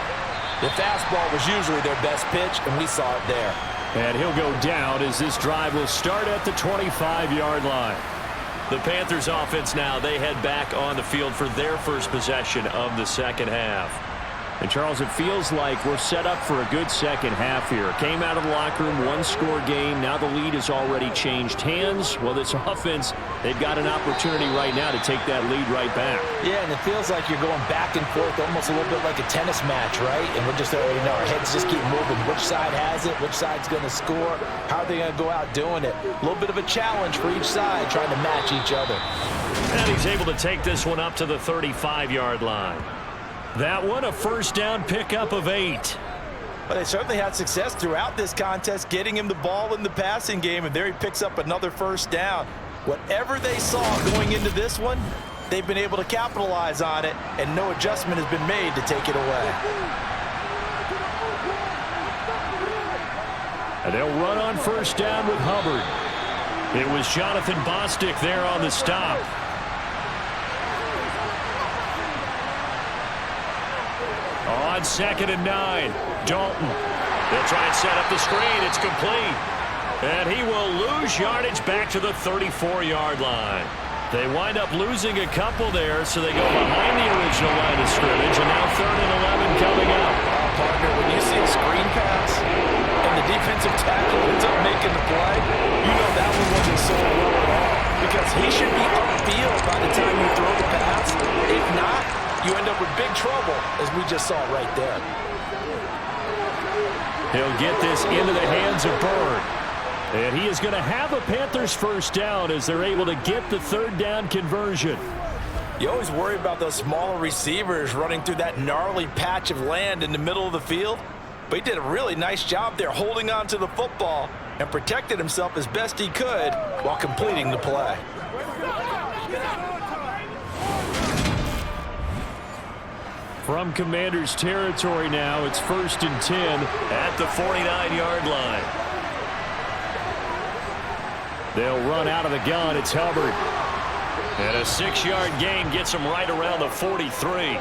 [SPEAKER 4] The fastball was usually their best pitch, and we saw it there.
[SPEAKER 2] And he'll go down as this drive will start at the 25-yard line.
[SPEAKER 3] The Panthers offense now, they head back on the field for their first possession of the second half.
[SPEAKER 2] And, Charles, it feels like we're set up for a good second half here. Came out of the locker room, one-score game. Now the lead has already changed hands. Well, this offense, they've got an opportunity right now to take that lead right back.
[SPEAKER 4] Yeah, and it feels like you're going back and forth, almost a little bit like a tennis match, right? And we're just, our heads just keep moving. Which side has it? Which side's going to score? How are they going to go out doing it? A little bit of a challenge for each side, trying to match each other.
[SPEAKER 3] And he's able to take this one up to the 35-yard line.
[SPEAKER 2] That one, a first down pickup of 8.
[SPEAKER 4] But they certainly had success throughout this contest, getting him the ball in the passing game, and there he picks up another first down. Whatever they saw going into this one, they've been able to capitalize on it, and no adjustment has been made to take it away.
[SPEAKER 2] And they'll run on first down with Hubbard. It was Jonathan Bostic there on the stop. On 2nd and 9, Dalton. They'll try and set up the screen. It's complete. And he will lose yardage back to the 34-yard line. They wind up losing a couple there, so they go behind the original line of scrimmage, and now 3rd and 11 coming up.
[SPEAKER 4] Partner, when you see a screen pass and the defensive tackle ends up making the play, you know that one wasn't so well at all, because he should be upfield by the time you throw the pass. If not, you end up with big trouble, as we just saw right there.
[SPEAKER 2] He'll get this into the hands of Bird. And he is going to have a Panthers first down as they're able to get the third down conversion.
[SPEAKER 4] You always worry about those smaller receivers running through that gnarly patch of land in the middle of the field. But he did a really nice job there holding on to the football and protected himself as best he could while completing the play.
[SPEAKER 2] From Commanders territory now, it's 1st and 10
[SPEAKER 3] at the 49-yard line.
[SPEAKER 2] They'll run out of the gun. It's Hubbard.
[SPEAKER 3] And a 6-yard gain gets him right around the 43.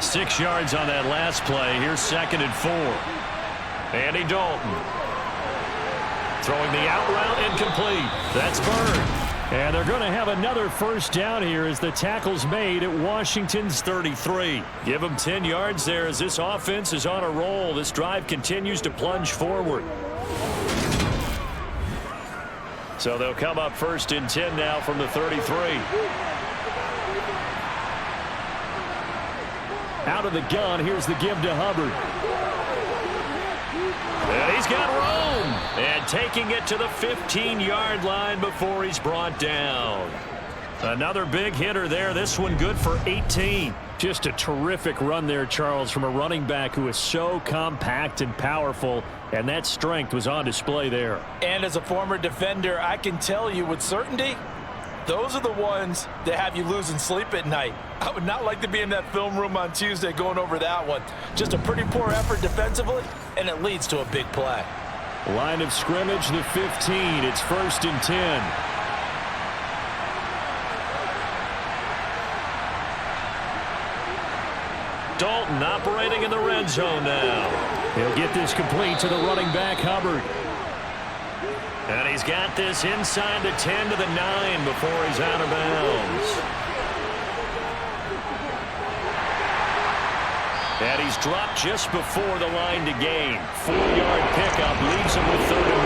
[SPEAKER 3] 6 yards on that last play. Here's 2nd and 4. Andy Dalton. Throwing the out route incomplete. That's Bird.
[SPEAKER 2] And they're going to have another first down here as the tackle's made at Washington's 33. Give them 10 yards there as this offense is on a roll. This drive continues to plunge forward.
[SPEAKER 3] So they'll come up 1st and 10 now from the 33.
[SPEAKER 2] Out of the gun, here's the give to Hubbard.
[SPEAKER 3] And he's got room. And taking it to the 15-yard line before he's brought down. Another big hitter there. This one good for 18.
[SPEAKER 2] Just a terrific run there, Charles, from a running back who is so compact and powerful, and that strength was on display there.
[SPEAKER 4] And as a former defender, I can tell you with certainty, those are the ones that have you losing sleep at night. I would not like to be in that film room on Tuesday going over that one. Just a pretty poor effort defensively, and it leads to a big play.
[SPEAKER 2] Line of scrimmage, the 15. It's 1st and 10.
[SPEAKER 3] Dalton operating in the red zone now.
[SPEAKER 2] He'll get this complete to the running back, Hubbard.
[SPEAKER 3] And he's got this inside the 10 to the 9 before he's out of bounds. And he's dropped just before the line to gain. 4-yard pickup leaves him with 3rd and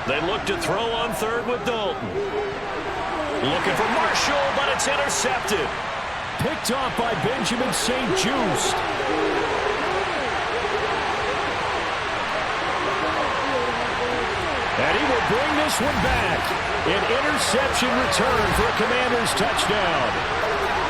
[SPEAKER 3] 1. They look to throw on 3rd with Dalton. Looking for Marshall, but it's intercepted.
[SPEAKER 2] Picked off by Benjamin St. Just. And he will bring this one back. An interception return for a Commanders touchdown.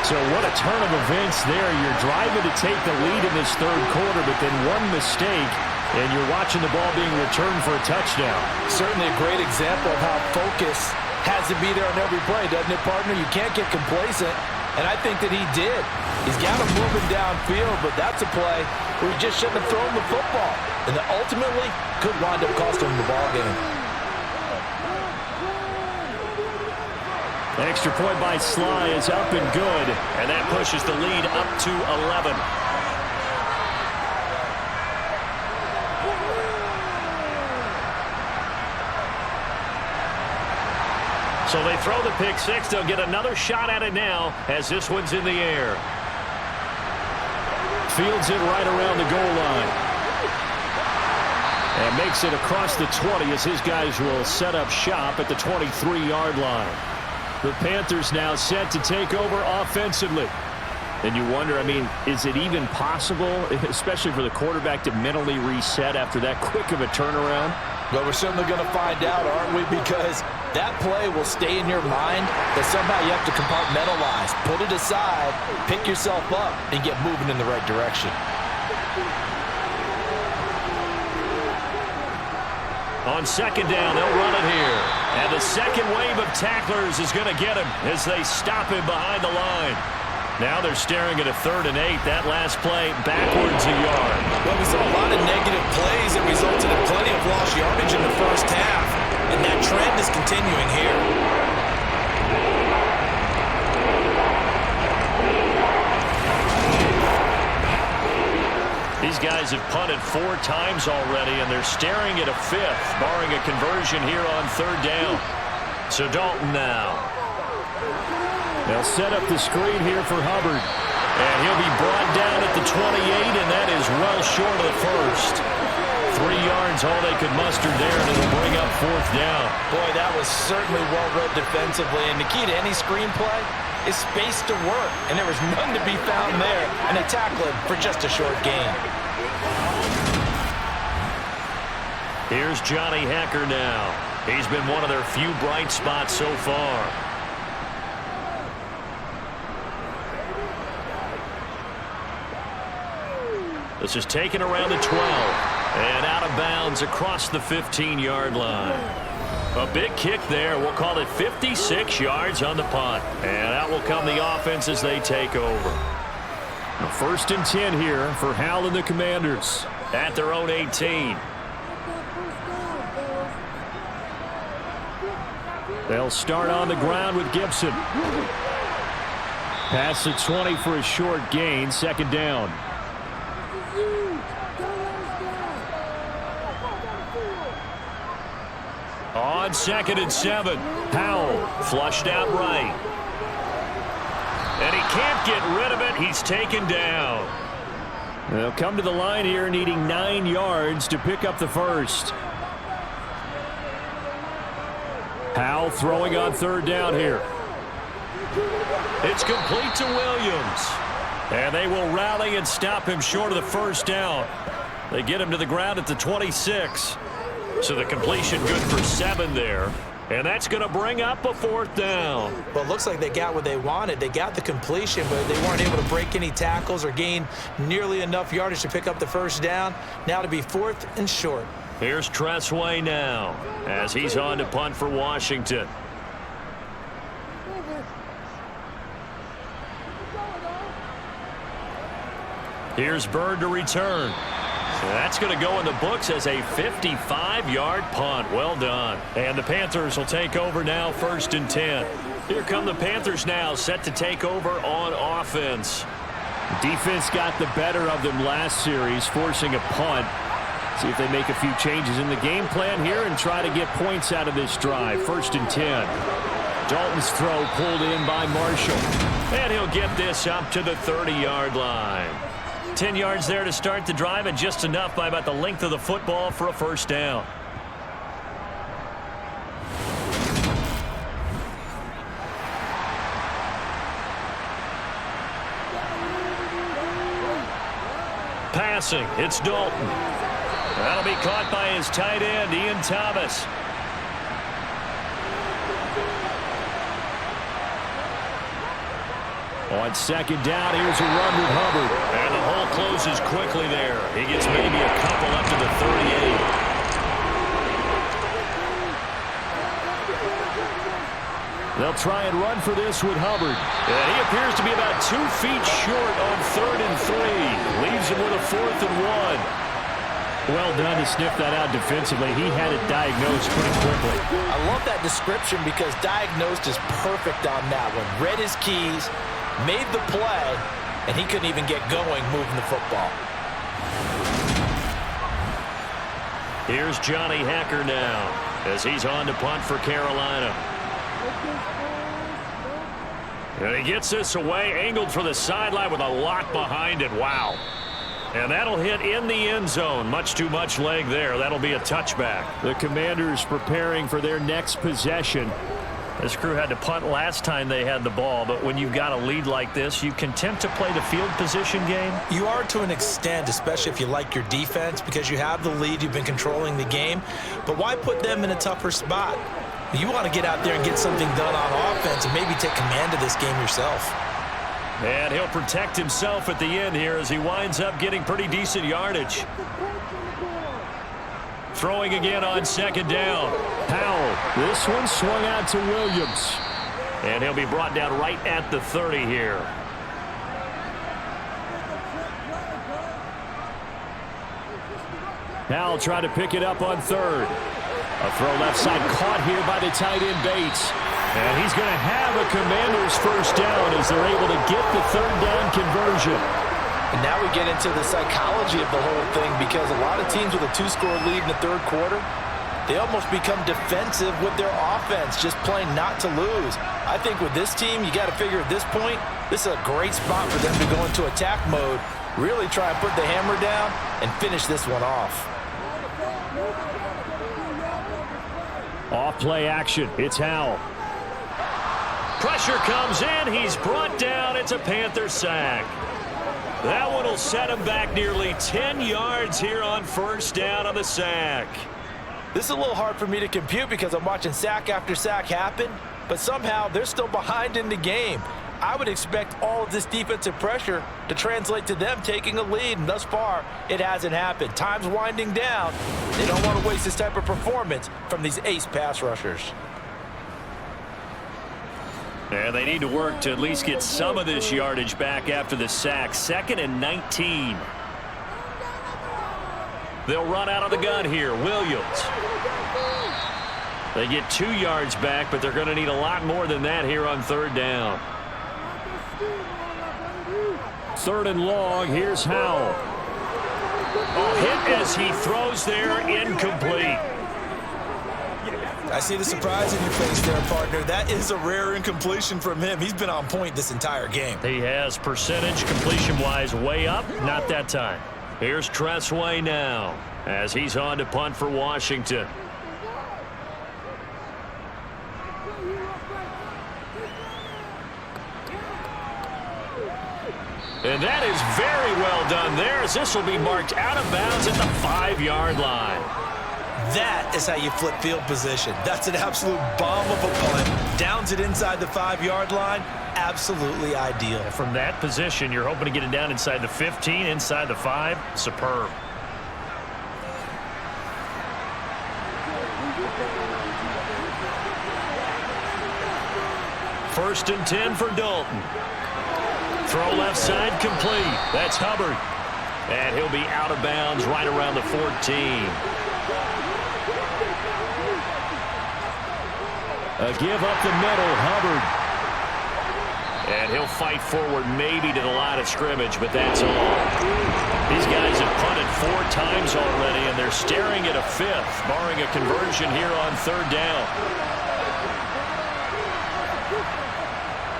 [SPEAKER 2] So what a turn of events there. You're driving to take the lead in this 3rd quarter, but then one mistake, and you're watching the ball being returned for a touchdown.
[SPEAKER 4] Certainly a great example of how focus has to be there on every play, doesn't it, partner? You can't get complacent, and I think that he did. He's got him moving downfield, but that's a play where he just shouldn't have thrown the football, and that ultimately could wind up costing him the ball game.
[SPEAKER 2] Extra point by Sly is up and good,
[SPEAKER 3] and that pushes the lead up to 11. So they throw the pick six. They'll get another shot at it now as this one's in the air.
[SPEAKER 2] Fields it right around the goal line. And makes it across the 20 as his guys will set up shop at the 23-yard line. The Panthers now set to take over offensively. And you wonder, I mean, is it even possible, especially for the quarterback, to mentally reset after that quick of a turnaround?
[SPEAKER 4] Well, we're certainly going to find out, aren't we? Because that play will stay in your mind that somehow you have to compartmentalize. Put it aside, pick yourself up, and get moving in the right direction.
[SPEAKER 3] On 2nd down, they'll run it here. And the second wave of tacklers is going to get him as they stop him behind the line. Now they're staring at a 3rd and 8. That last play backwards a yard.
[SPEAKER 4] Well, we saw a lot of negative plays that resulted in plenty of lost yardage in the first half. And that trend is continuing here.
[SPEAKER 3] These guys have punted 4 times already, and they're staring at a 5th, barring a conversion here on 3rd down. So Dalton now.
[SPEAKER 2] They'll set up the screen here for Hubbard.
[SPEAKER 3] And he'll be brought down at the 28, and that is well short of the first. 3 yards, all they could muster there, and it'll bring up 4th down.
[SPEAKER 4] Boy, that was certainly well read defensively. And the key to any screenplay, is space to work, and there was none to be found there, and they tackle him for just a short gain.
[SPEAKER 3] Here's Johnny Hekker now. He's been one of their few bright spots so far. This is taken around the 12 and out of bounds across the 15-yard line. A big kick there. We'll call it 56 yards on the punt. And out will come the offense as they take over.
[SPEAKER 2] A 1st and 10 here for Hal and the Commanders.
[SPEAKER 3] At their own 18.
[SPEAKER 2] They'll start on the ground with Gibson. Pass the 20 for a short gain. 2nd down. On 2nd and 7. Howell flushed out right. And he can't get rid of it. He's taken down. They'll come to the line here needing 9 yards to pick up the first. Howell throwing on 3rd down here. It's complete to Williams. And they will rally and stop him short of the 1st down. They get him to the ground at the 26. So the completion good for 7 there. And that's going to bring up a 4th down.
[SPEAKER 4] Well, it looks like they got what they wanted. They got the completion, but they weren't able to break any tackles or gain nearly enough yardage to pick up the 1st down. Now to be 4th and short.
[SPEAKER 3] Here's Tressway now as he's on to punt for Washington. Here's Bird to return. So that's going to go in the books as a 55-yard punt. Well done. And the Panthers will take over now, 1st and 10. Here come the Panthers now, set to take over on offense.
[SPEAKER 2] Defense got the better of them last series, forcing a punt. See if they make a few changes in the game plan here and try to get points out of this drive. 1st and 10. Dalton's throw pulled in by Marshall.
[SPEAKER 3] And he'll get this up to the 30-yard line. 10 yards there to start the drive, and just enough by about the length of the football for a 1st down. Passing, it's Dalton. That'll be caught by his tight end, Ian Thomas.
[SPEAKER 2] On 2nd down, here's a run with Hubbard.
[SPEAKER 3] And the hole closes quickly there. He gets maybe a couple up to the 38.
[SPEAKER 2] They'll try and run for this with Hubbard.
[SPEAKER 3] And he appears to be about 2 feet short on 3rd and 3. Leaves him with a 4th and 1.
[SPEAKER 2] Well done to sniff that out defensively. He had it diagnosed pretty quickly.
[SPEAKER 4] I love that description because diagnosed is perfect on that one. Read his keys, made the play, and he couldn't even get going moving the football.
[SPEAKER 3] Here's Johnny Hekker now as he's on to punt for Carolina. And he gets this away, angled for the sideline with a lock behind it. Wow. And that'll hit in the end zone. Much too much leg there. That'll be a touchback.
[SPEAKER 2] The Commanders preparing for their next possession.
[SPEAKER 3] This crew had to punt last time they had the ball, but when you've got a lead like this, you can tempt to play the field position game.
[SPEAKER 4] You are to an extent, especially if you like your defense, because you have the lead, you've been controlling the game. But why put them in a tougher spot? You want to get out there and get something done on offense and maybe take command of this game yourself.
[SPEAKER 3] And he'll protect himself at the end here as he winds up getting pretty decent yardage. Throwing again on 2nd down.
[SPEAKER 2] Howell. This one swung out to Williams.
[SPEAKER 3] And he'll be brought down right at the 30 here.
[SPEAKER 2] Howell tried to pick it up on 3rd. A throw left side caught here by the tight end Bates. And he's going to have a Commanders 1st down as they're able to get the 3rd down conversion.
[SPEAKER 4] And now we get into the psychology of the whole thing because a lot of teams with a 2-score lead in the 3rd quarter, they almost become defensive with their offense, just playing not to lose. I think with this team, you got to figure at this point, this is a great spot for them to go into attack mode, really try and put the hammer down and finish this one off.
[SPEAKER 2] Off play action. It's Howell.
[SPEAKER 3] Pressure comes in. He's brought down. It's a Panther sack. That one will set him back nearly 10 yards here on first down on the sack.
[SPEAKER 4] This is a little hard for me to compute because I'm watching sack after sack happen, but somehow they're still behind in the game. I would expect all of this defensive pressure to translate to them taking a lead, and thus far, it hasn't happened. Time's winding down. They don't want to waste this type of performance from these ace pass rushers.
[SPEAKER 2] And they need to work to at least get some of this yardage back after the sack. 2nd and 19. They'll run out of the gun here. Williams. They get 2 yards back, but they're going to need a lot more than that here on 3rd down. 3rd and long. Here's Howell. Hit as he throws there, incomplete.
[SPEAKER 4] I see the surprise in your face there, partner. That is a rare incompletion from him. He's been on point this entire game.
[SPEAKER 2] He has percentage completion-wise way up. Not that time.
[SPEAKER 3] Here's Tressway now as he's on to punt for Washington. And that is very well done there as this will be marked out of bounds at the 5-yard line.
[SPEAKER 4] That is how you flip field position. That's an absolute bomb of a punt. Downs it inside the 5-yard line. Absolutely ideal.
[SPEAKER 2] From that position, you're hoping to get it down inside the 15, inside the 5. Superb. First and 10 for Dalton. Throw left side complete. That's Hubbard. And he'll be out of bounds right around the 14. A give up the middle, Hubbard. And he'll fight forward maybe to the line of scrimmage, but that's all. These guys have punted 4 times already, and they're staring at a 5th, barring a conversion here on 3rd down.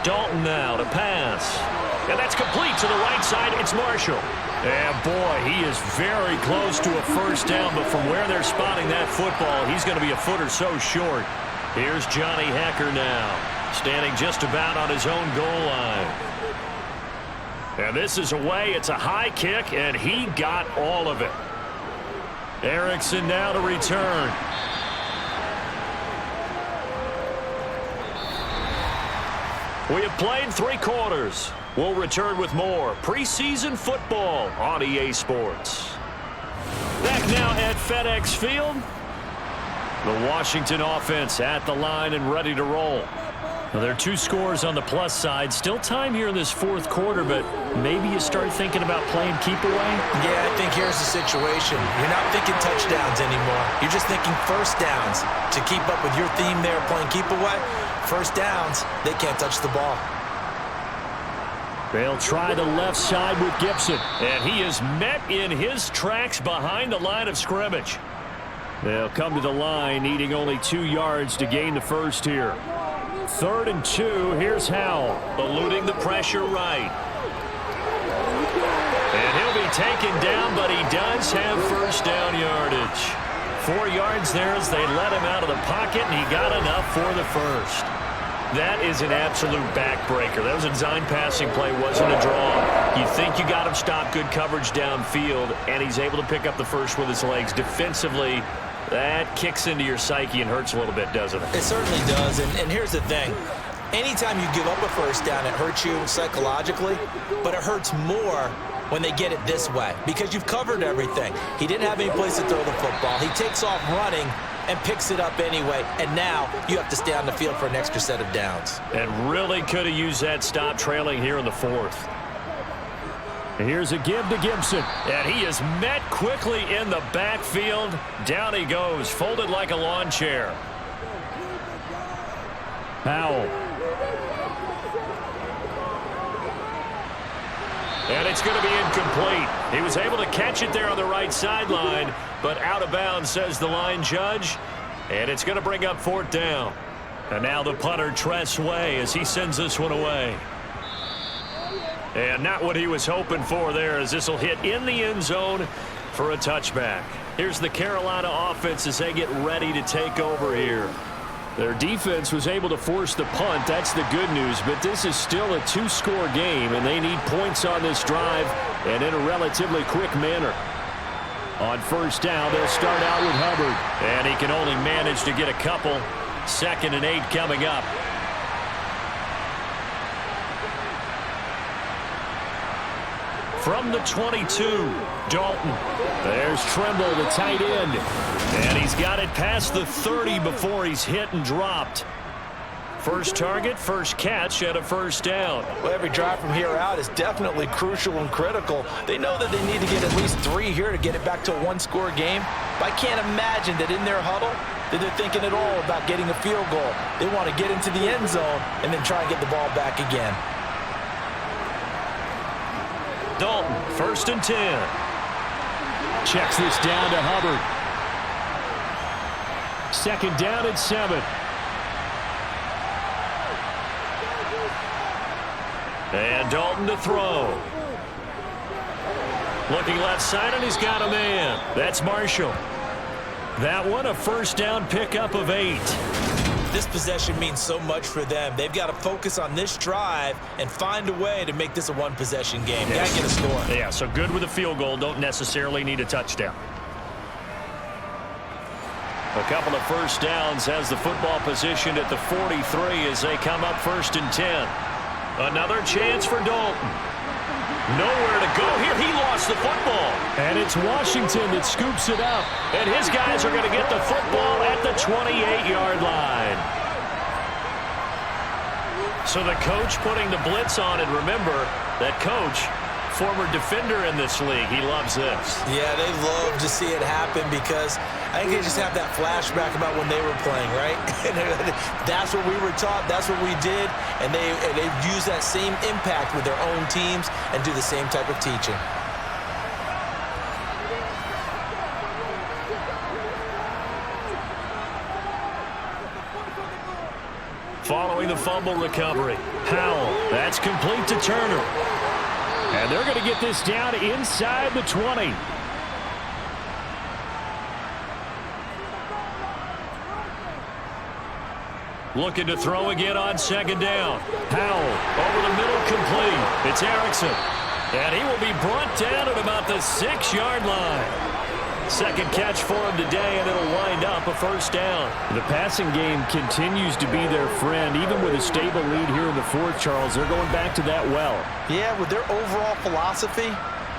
[SPEAKER 2] Dalton now to pass. And that's complete to the right side. It's Marshall. And boy, he is very close to a first down, but from where they're spotting that football, he's going to be a foot or so short. Here's Johnny Hekker now, standing just about on his own goal line. And this is away. It's a high kick, and he got all of it. Erickson now to return. We have played 3 quarters. We'll return with more preseason football on EA Sports. Back now at FedEx Field. The Washington offense at the line and ready to roll. Now, there are 2 scores on the plus side. Still time here in this 4th quarter, but maybe you start thinking about playing keep away?
[SPEAKER 4] Yeah, I think here's the situation. You're not thinking touchdowns anymore. You're just thinking first downs. To keep up with your theme there, playing keep away, first downs, they can't touch the ball.
[SPEAKER 2] They'll try the left side with Gibson, and he is met in his tracks behind the line of scrimmage. They'll come to the line, needing only 2 yards to gain the first here. 3rd and 2, here's Howell.
[SPEAKER 3] Eluding the pressure right. And he'll be taken down, but he does have first down yardage.
[SPEAKER 2] 4 yards there as they let him out of the pocket, and he got enough for the first.
[SPEAKER 3] That is an absolute backbreaker. That was a design passing play, wasn't a draw. You think you got him stopped, good coverage downfield, and he's able to pick up the first with his legs. Defensively, that kicks into your psyche and hurts a little bit, doesn't it?
[SPEAKER 4] It certainly does, and here's the thing. Anytime you give up a first down, it hurts you psychologically, but it hurts more when they get it this way because you've covered everything. He didn't have any place to throw the football. He takes off running and picks it up anyway, and now you have to stay on the field for an extra set of downs.
[SPEAKER 3] And really could have used that stop trailing here in the 4th.
[SPEAKER 2] Here's a give to Gibson.
[SPEAKER 3] And he is met quickly in the backfield. Down he goes, folded like a lawn chair.
[SPEAKER 2] Howell.
[SPEAKER 3] And it's going to be incomplete. He was able to catch it there on the right sideline, but out of bounds, says the line judge. And it's going to bring up 4th down. And now the punter, Tressway, as he sends this one away. And not what he was hoping for there, as this will hit in the end zone for a touchback. Here's the Carolina offense as they get ready to take over here.
[SPEAKER 2] Their defense was able to force the punt. That's the good news, but this is still a 2-score game, and they need points on this drive and in a relatively quick manner. On first down, they'll start out with Hubbard, and he can only manage to get a couple. 2nd and 8 coming up. From the 22, Dalton. There's Trimble, the tight end. And he's got it past the 30 before he's hit and dropped. First target, first catch, and a first down.
[SPEAKER 4] Well, every drive from here out is definitely crucial and critical. They know that they need to get at least 3 here to get it back to a 1-score game. But I can't imagine that in their huddle that they're thinking at all about getting a field goal. They want to get into the end zone and then try and get the ball back again.
[SPEAKER 2] Dalton, 1st and 10. Checks this down to Hubbard. 2nd down and 7. And Dalton to throw. Looking left side, and he's got a man. That's Marshall. That one, a first down pickup of 8.
[SPEAKER 4] This possession means so much for them. They've got to focus on this drive and find a way to make this a one-possession game.
[SPEAKER 2] Yes.
[SPEAKER 4] Got to get a score.
[SPEAKER 2] Yeah, so good with a field goal. Don't necessarily need a touchdown. A couple of first downs has the football positioned at the 43 as they come up 1st and 10. Another chance for Dalton. Nowhere to go here. He lost the football. And it's Washington that scoops it up. And his guys are going to get the football at the 28-yard line. So the coach putting the blitz on, and remember, that coach, former defender in this league, he loves this.
[SPEAKER 4] Yeah, they love to see it happen because I think they just have that flashback about when they were playing, right? That's what we were taught. That's what we did. And they use that same impact with their own teams and do the same type of teaching.
[SPEAKER 2] Following the fumble recovery, Howell, that's complete to Turner. And they're going to get this down inside the 20. Looking to throw again on 2nd down. Howell over the middle, complete. It's Erickson. And he will be brought down at about the 6-yard line. 2nd catch for him today, and it'll wind up a first down. The passing game continues to be their friend. Even with a stable lead here in the 4th, Charles, they're going back to that well. Yeah, with their overall philosophy,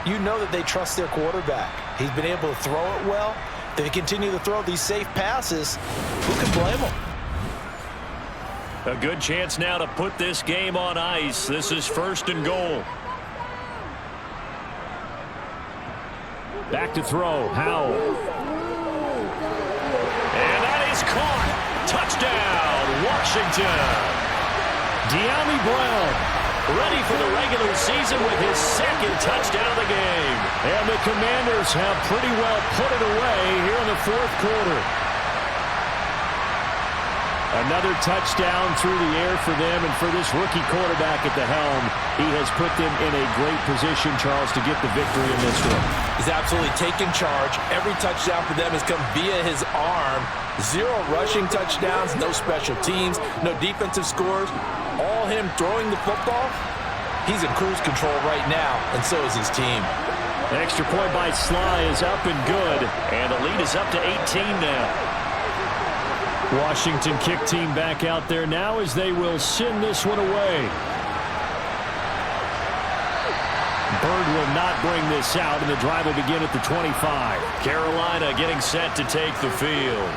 [SPEAKER 2] you know that they trust their quarterback. He's been able to throw it well. They continue to throw these safe passes. Who can blame them? A good chance now to put this game on ice. This is 1st and goal. Back to throw, Howell. And that is caught. Touchdown, Washington. De'Ami Brown ready for the regular season with his 2nd touchdown of the game. And the Commanders have pretty well put it away here in the 4th quarter. Another touchdown through the air for them, and for this rookie quarterback at the helm, he has put them in a great position, Charles, to get the victory in this one.
[SPEAKER 4] He's absolutely taken charge. Every touchdown for them has come via his arm. 0 rushing touchdowns, no special teams, no defensive scores. All him throwing the football. He's in cruise control right now, and so is his team.
[SPEAKER 2] The extra point by Sly is up and good, and the lead is up to 18 now. Washington kick team back out there now as they will send this one away. Bird will not bring this out, and the drive will begin at the 25. Carolina getting set to take the field.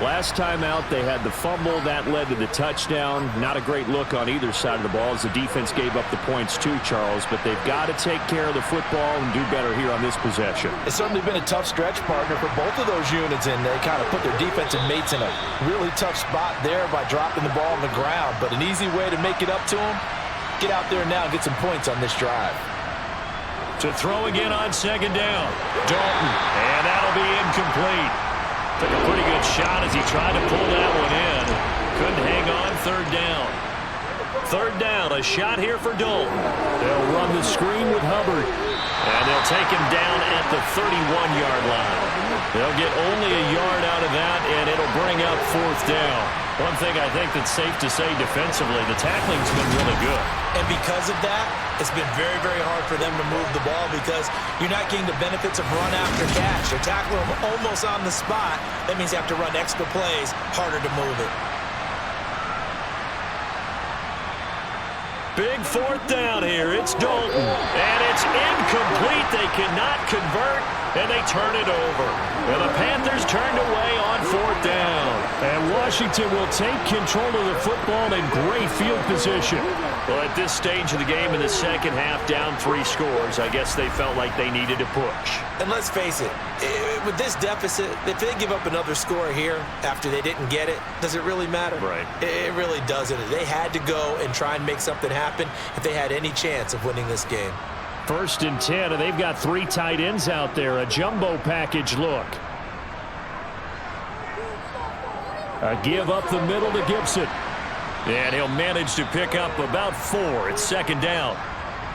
[SPEAKER 2] Last time out, they had the fumble. That led to the touchdown. Not a great look on either side of the ball as the defense gave up the points too, Charles. But they've got to take care of the football and do better here on this possession.
[SPEAKER 4] It's certainly been a tough stretch, partner, for both of those units, and they kind of put their defensive mates in a really tough spot there by dropping the ball on the ground. But an easy way to make it up to them, get out there now and get some points on this drive.
[SPEAKER 2] To throw again on 2nd down. Dalton, and that'll be incomplete. Took a pretty good shot as he tried to pull that one in. Couldn't hang on 3rd down.
[SPEAKER 3] Third down, a shot here for Dalton.
[SPEAKER 2] They'll run the screen with Hubbard.
[SPEAKER 3] And they'll take him down at the 31-yard line. They'll get only a yard out of that, and it'll bring up fourth down. One thing I think that's safe to say defensively, the tackling's been really good.
[SPEAKER 4] And because of that, it's been very, very hard for them to move the ball because you're not getting the benefits of run after catch. They're tackling them almost on the spot. That means you have to run extra plays, harder to move it.
[SPEAKER 3] Big fourth down here. It's Dalton. And it's incomplete. They cannot convert, and they turn it over. And the Panthers turned away on fourth down.
[SPEAKER 2] And Washington will take control of the football in great field position.
[SPEAKER 3] Well, at this stage of the game in the second half, down 3 scores, I guess they felt like they needed to push.
[SPEAKER 4] And let's face it, with this deficit, if they give up another score here after they didn't get it, does it really matter?
[SPEAKER 3] Right.
[SPEAKER 4] It really doesn't. They had to go and try and make something happen if they had any chance of winning this game.
[SPEAKER 2] 1st and 10, and they've got 3 tight ends out there. A jumbo package look. A give up the middle to Gibson. And he'll manage to pick up about 4. It's 2nd down.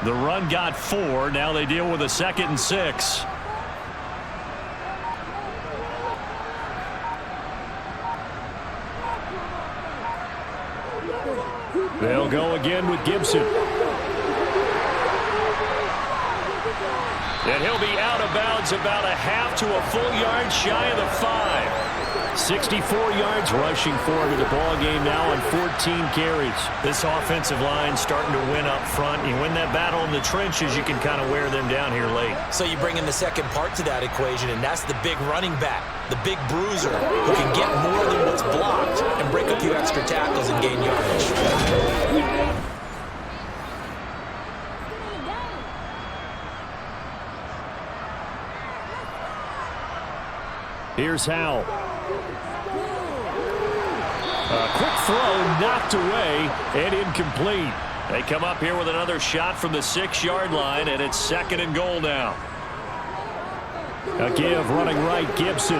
[SPEAKER 2] The run got 4. Now they deal with a 2nd and 6. They'll go again with Gibson.
[SPEAKER 3] And he'll be out of bounds about a half to a full yard shy of the 5.
[SPEAKER 2] 64 yards rushing forward to the ball game now on 14 carries.
[SPEAKER 3] This offensive line starting to win up front. You win that battle in the trenches, you can kind of wear them down here late.
[SPEAKER 4] So you bring in the second part to that equation, and that's the big running back, the big bruiser, who can get more than what's blocked and break a few extra tackles and gain yardage.
[SPEAKER 2] Here's Howell. A quick throw knocked away and incomplete.
[SPEAKER 3] They come up here with another shot from the 6-yard line, and it's 2nd and goal now.
[SPEAKER 2] A give running right, Gibson.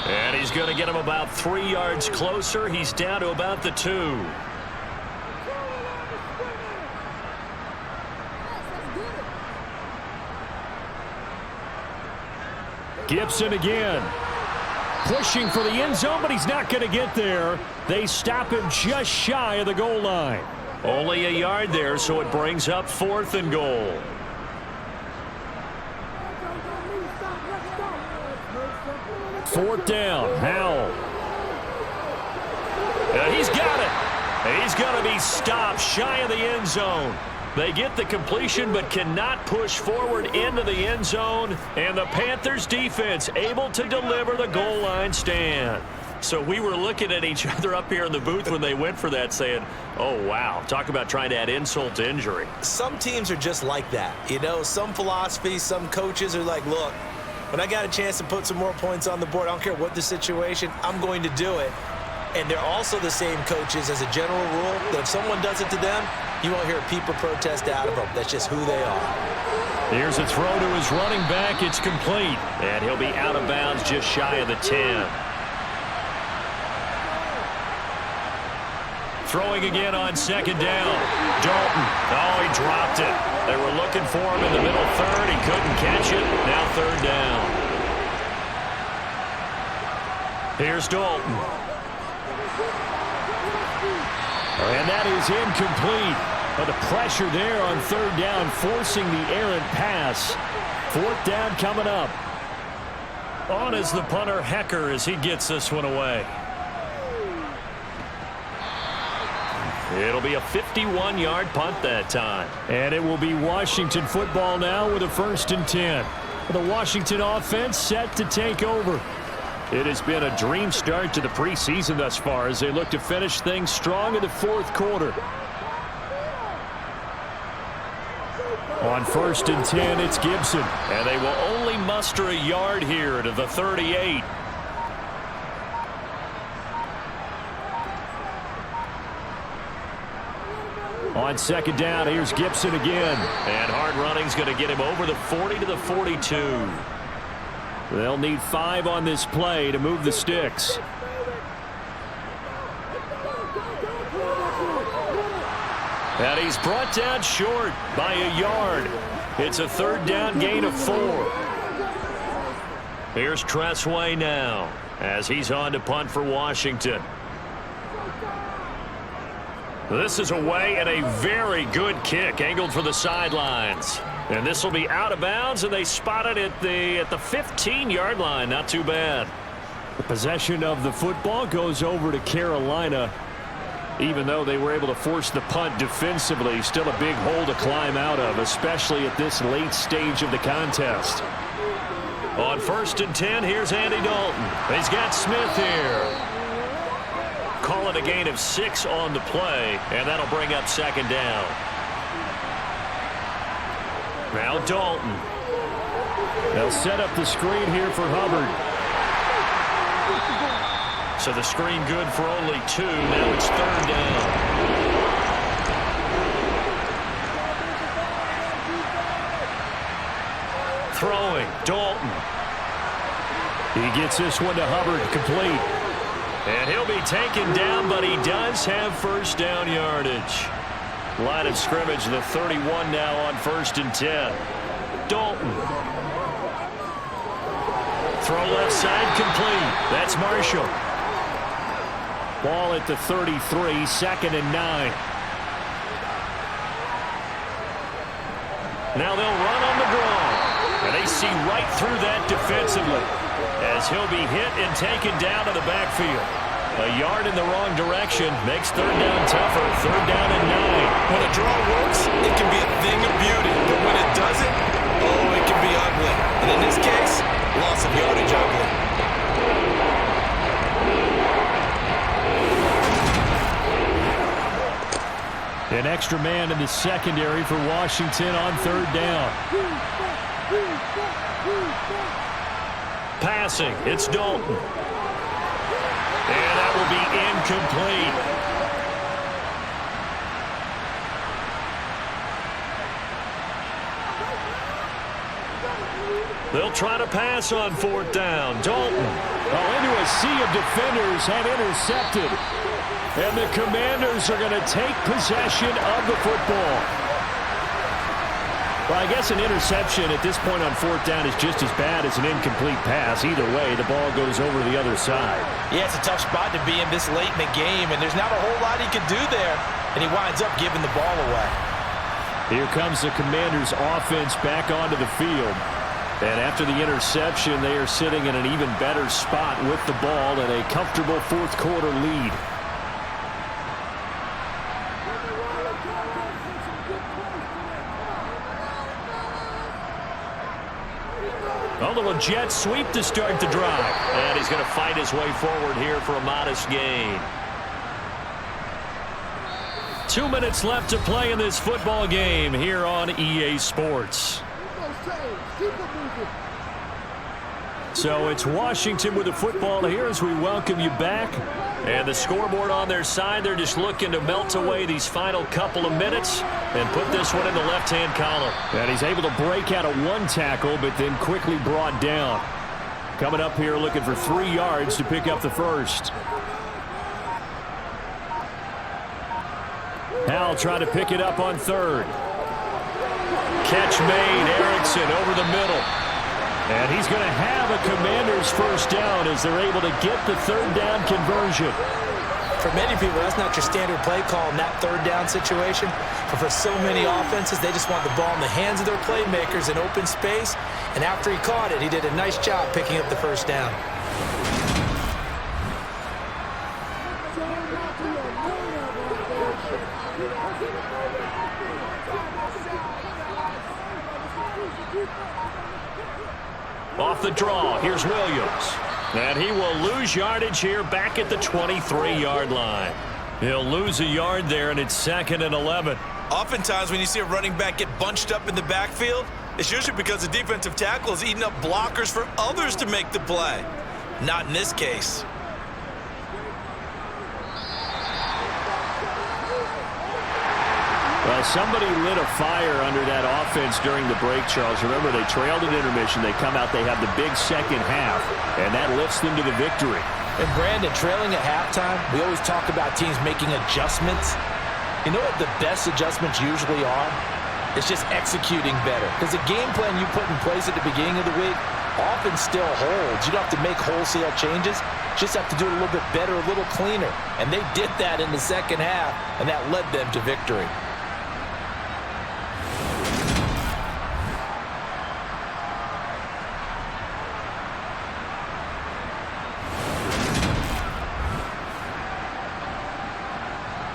[SPEAKER 3] And he's going to get him about 3 yards closer. He's down to about the 2.
[SPEAKER 2] Gibson again. Pushing for the end zone, but he's not going to get there. They stop him just shy of the goal line.
[SPEAKER 3] Only a yard there, so it brings up 4th and goal.
[SPEAKER 2] Fourth down, Howell.
[SPEAKER 3] He's got it. And he's going to be stopped shy of the end zone. They get the completion but cannot push forward into the end zone. And the Panthers defense able to deliver the goal line stand. So we were looking at each other up here in the booth when they went for that saying, oh, wow, talk about trying to add insult to injury.
[SPEAKER 4] Some teams are just like that. You know, some philosophies, some coaches are like, look, when I got a chance to put some more points on the board, I don't care what the situation, I'm going to do it. And they're also the same coaches as a general rule that if someone does it to them, you won't hear a peep or protest out of them. That's just who they are.
[SPEAKER 2] Here's a throw to his running back. It's complete.
[SPEAKER 3] And he'll be out of bounds just shy of the 10.
[SPEAKER 2] Throwing again on 2nd down. Dalton.
[SPEAKER 3] Oh, he dropped it. They were looking for him in the middle 3rd. He couldn't catch it. Now 3rd down.
[SPEAKER 2] Here's Dalton. And that is incomplete. But the pressure there on 3rd down, forcing the errant pass. 4th down coming up. On is the punter, Hecker, as he gets this one away.
[SPEAKER 3] It'll be a 51-yard punt that time.
[SPEAKER 2] And it will be Washington football now with a 1st and 10. The Washington offense set to take over. It has been a dream start to the preseason thus far as they look to finish things strong in the 4th quarter. On 1st and 10, it's Gibson.
[SPEAKER 3] And they will only muster a yard here to the 38.
[SPEAKER 2] On 2nd down, here's Gibson again.
[SPEAKER 3] And hard running's going to get him over the 40 to the 42.
[SPEAKER 2] They'll need 5 on this play to move the sticks. And he's brought down short by a yard. It's a third down gain of 4. Here's Tressway now as he's on to punt for Washington. This is away and a very good kick angled for the sidelines. And this will be out of bounds, and they spot it at the 15-yard line. Not too bad. The possession of the football goes over to Carolina. Even though they were able to force the punt defensively, still a big hole to climb out of, especially at this late stage of the contest. On 1st and 10, here's Andy Dalton. He's got Smith here. Call it a gain of 6 on the play, and that'll bring up 2nd down. Now Dalton. They'll set up the screen here for Hubbard. So the screen good for only 2. Now it's 3rd down. Throwing, Dalton. He gets this one to Hubbard, complete. And he'll be taken down, but he does have 1st down yardage. Line of scrimmage, the 31 now on 1st and 10. Dalton. Throw left side, complete. That's Marshall. Ball at the 33, 2nd and 9. Now they'll run on the draw. And they see right through that defensively as he'll be hit and taken down to the backfield. A yard in the wrong direction makes 3rd down tougher. 3rd down and 9.
[SPEAKER 4] When a draw works, it can be a thing of beauty. But when it doesn't, oh, it can be ugly. And in this case, loss of yardage ugly.
[SPEAKER 2] An extra man in the secondary for Washington on 3rd down. Passing, it's Dalton. And that will be incomplete. They'll try to pass on 4th down. Dalton. Into a sea of defenders and intercepted. And the Commanders are going to take possession of the football. Well, I guess an interception at this point on 4th down is just as bad as an incomplete pass. Either way, the ball goes over the other side.
[SPEAKER 4] Yeah, it's a tough spot to be in this late in the game, and there's not a whole lot he could do there, and he winds up giving the ball away.
[SPEAKER 2] Here comes the Commanders' offense back onto the field. And after the interception, they are sitting in an even better spot with the ball and a comfortable 4th quarter lead. Although a jet sweep to start the drive. And he's going to fight his way forward here for a modest gain. 2 minutes left to play in this football game here on EA Sports. So it's Washington with the football here as we welcome you back. And the scoreboard on their side, they're just looking to melt away these final couple of minutes and put this one in the left-hand column. And he's able to break out of 1 tackle, but then quickly brought down. Coming up here looking for 3 yards to pick up the 1st. Howell trying to pick it up on 3rd. Catch made, Erickson over the middle. And he's going to have a Commanders 1st down as they're able to get the 3rd down conversion.
[SPEAKER 4] For many people, that's not your standard play call in that 3rd down situation. But for so many offenses, they just want the ball in the hands of their playmakers in open space. And after he caught it, he did a nice job picking up the 1st down.
[SPEAKER 2] Off the draw, here's Williams. And he will lose yardage here back at the 23-yard line. He'll lose a yard there, and it's 2nd and 11.
[SPEAKER 4] Oftentimes when you see a running back get bunched up in the backfield, it's usually because the defensive tackle is eating up blockers for others to make the play. Not in this case.
[SPEAKER 2] Well, somebody lit a fire under that offense during the break, Charles. Remember, they trailed at intermission. They come out, they have the big second half, and that lifts them to the victory.
[SPEAKER 4] And Brandon, trailing at halftime, we always talk about teams making adjustments. You know what the best adjustments usually are? It's just executing better. Because the game plan you put in place at the beginning of the week often still holds. You don't have to make wholesale changes. Just have to do it a little bit better, a little cleaner. And they did that in the second half, and that led them to victory.